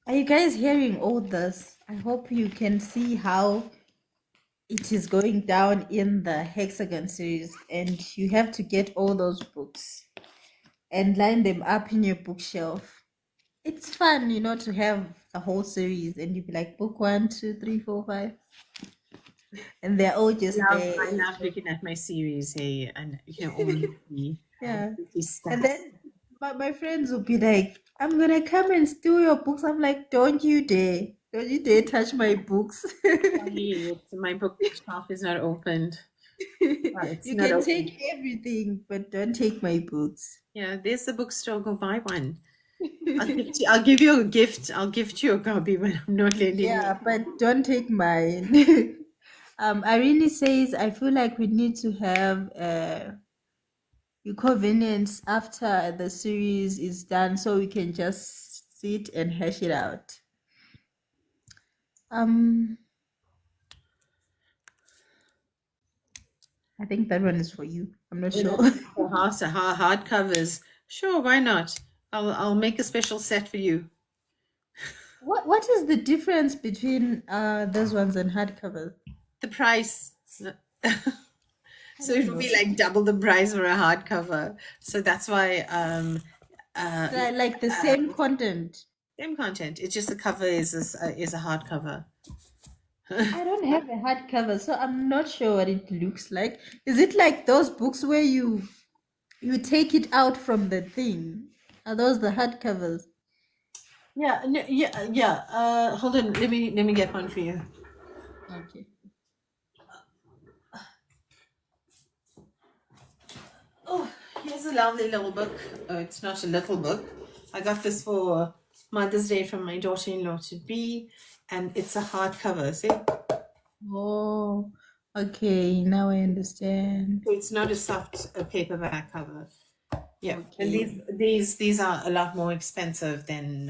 Are you guys hearing all this? I hope you can see how it is going down in the Hexagon series, and you have to get all those books and line them up in your bookshelf. It's fun, to have the whole series and you be like book one, two, three, four, five, and they're all just there. I love looking at my series, hey, and all Yeah. the And stacks. then my friends will be like, I'm gonna come and steal your books. I'm like, don't you dare. Don't you dare touch my books. Sorry, my bookshelf is not opened. It's You not can open. take everything, but don't take my books. Yeah, there's the bookstore. Go buy one. I'll give you a gift. I'll gift you a copy, but I'm not lending you. Yeah, but don't take mine. Irene says, I feel like we need to have convenience after the series is done so we can just sit and hash it out. Um, I think that one is for you. I'm not You sure. know, for hardcovers. Sure, why not? I'll make a special set for you. What is the difference between those ones and hardcover? The price. I So it don't will know. be like double the price for a hardcover. So that's why Like the same content. same content. It's just the cover is a hardcover. I don't have a hardcover, so I'm not sure what it looks like. Is it like those books where you take it out from the thing? Are those the hardcovers? Yeah, no, yeah, yeah. Hold on. Let me get one for you. Okay. Oh, here's a lovely little book. Oh, it's not a little book. I got this for Mother's Day from my daughter-in-law to be, and it's a hardcover. See, so Oh, okay. Now I understand. it's not a soft paperback cover. Yeah, and Okay. these are a lot more expensive than.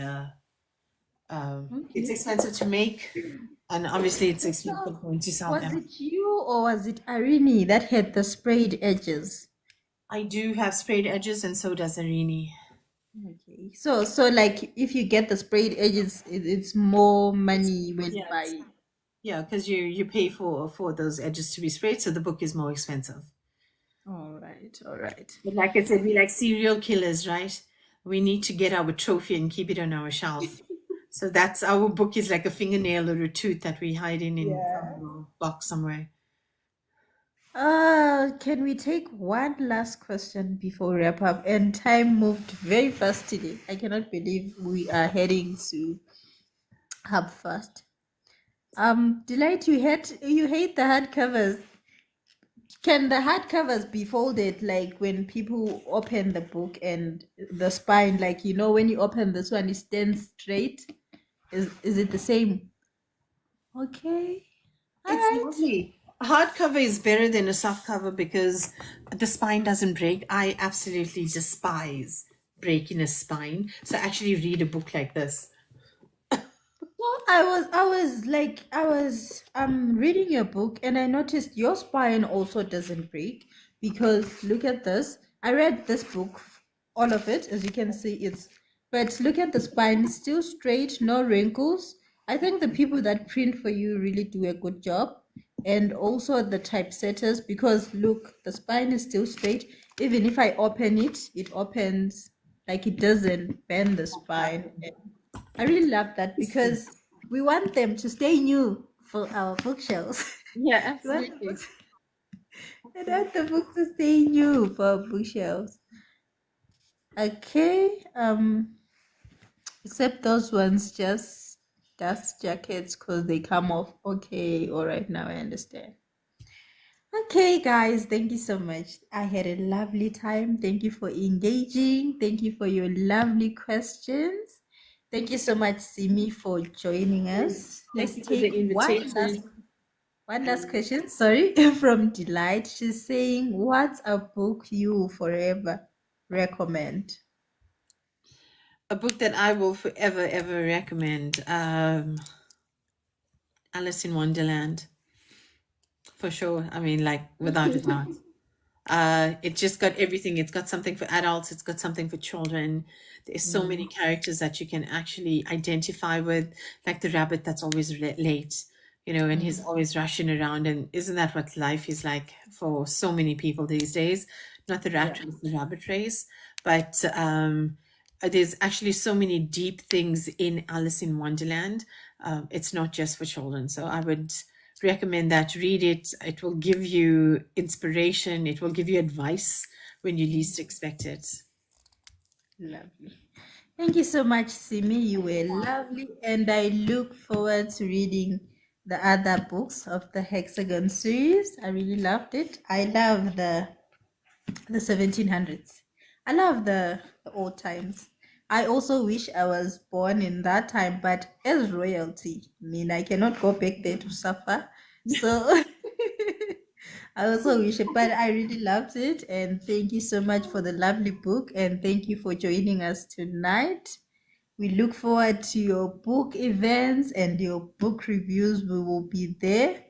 It's Okay. expensive to make, and obviously it's So, expensive going to sell was them. it you or was it Irene that had the sprayed edges? I do have sprayed edges, and so does Arini. Okay. So like if you get the sprayed edges, it's more money when Yeah, buying. yeah, because you pay for those edges to be sprayed, so the book is more expensive. All right, all right. But like I said, we like serial killers, right? We need to get our trophy and keep it on our shelf. So that's our book is like a fingernail or a tooth that we hide in Yeah. some little box somewhere. Can we take one last question before we wrap up? And time moved very fast today. I cannot believe we are heading to Hub Fast. Delight, you hate the hardcovers. Can the hardcovers be folded like when people open the book and the spine, like when you open this one, it stands straight? Is it the same? Okay. All It's right. lovely. A hardcover is better than a soft cover because the spine doesn't break. I absolutely despise breaking a spine. So actually read a book like this. Well, I was reading your book and I noticed your spine also doesn't break because look at this. I read this book, all of it, as you can see, but look at the spine, it's still straight, no wrinkles. I think the people that print for you really do a good job. And also the typesetters, because look, the spine is still straight. Even if I open it, it opens like it doesn't bend the spine. I really love that because we want them to stay new for our bookshelves. Yeah, we want the absolutely. books, we want the books to stay new for our bookshelves. Okay. Except those ones just dust jackets because they come off. Okay. All right. Now I understand. Okay, guys, thank you so much. I had a lovely time. Thank you for engaging. Thank you for your lovely questions. Thank you so much, Simi, for joining us. Thank Let's you for the take invitation. one last question. Sorry, from Delight. She's saying, "What's a book you forever recommend?" A book that I will forever ever recommend. Alice in Wonderland, for sure. I mean, like without a doubt. It just got everything. It's got something for adults, it's got something for children. There's so many Mm, characters that you can actually identify with, like the rabbit that's always late, and he's mm, always rushing around. And isn't that what life is like for so many people these days? Not the rat yeah. race, the rabbit race, but there's actually so many deep things in Alice in Wonderland. It's not just for children. So I would recommend that. Read it. It will give you inspiration. It will give you advice when you least expect it. Lovely. Thank you so much, Simi. You were lovely, and I look forward to reading the other books of the Hexagon series. I really loved it. I love the 1700s. I love the old times. I also wish I was born in that time, but as royalty, I mean, I cannot go back there to suffer. So I also wish it, but I really loved it. And thank you so much for the lovely book. And thank you for joining us tonight. We look forward to your book events and your book reviews. We will be there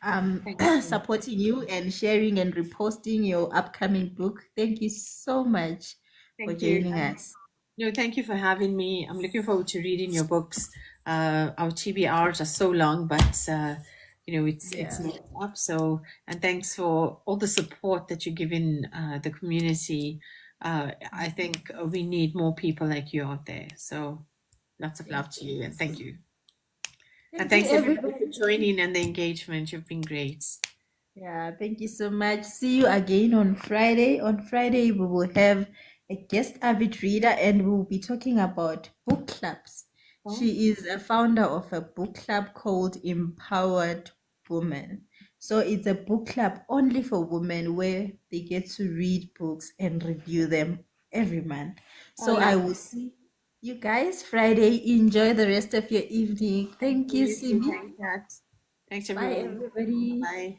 Thank you. supporting you and sharing and reposting your upcoming book. Thank you so much for Thank you. joining us. No, thank you for having me. I'm looking forward to reading your books. Our TBRs are so long, but it's Yeah. not up. So, and thanks for all the support that you're giving the community. I think we need more people like you out there. So, lots of Thank love to you. you, and thank you. And Thank you, thanks everybody for everybody. joining and the engagement. You've been great. Yeah, thank you so much. See you again on Friday. On Friday, we will have a guest avid reader and we will be talking about book clubs. Oh, She is a founder of a book club called Empowered Women. So it's a book club only for women where they get to read books and review them every month. I So I love will see you guys Friday. Enjoy the rest of your evening. Thank you, you too. Simi. Thanks, Kat. Thanks, Bye, everyone. everybody. Bye.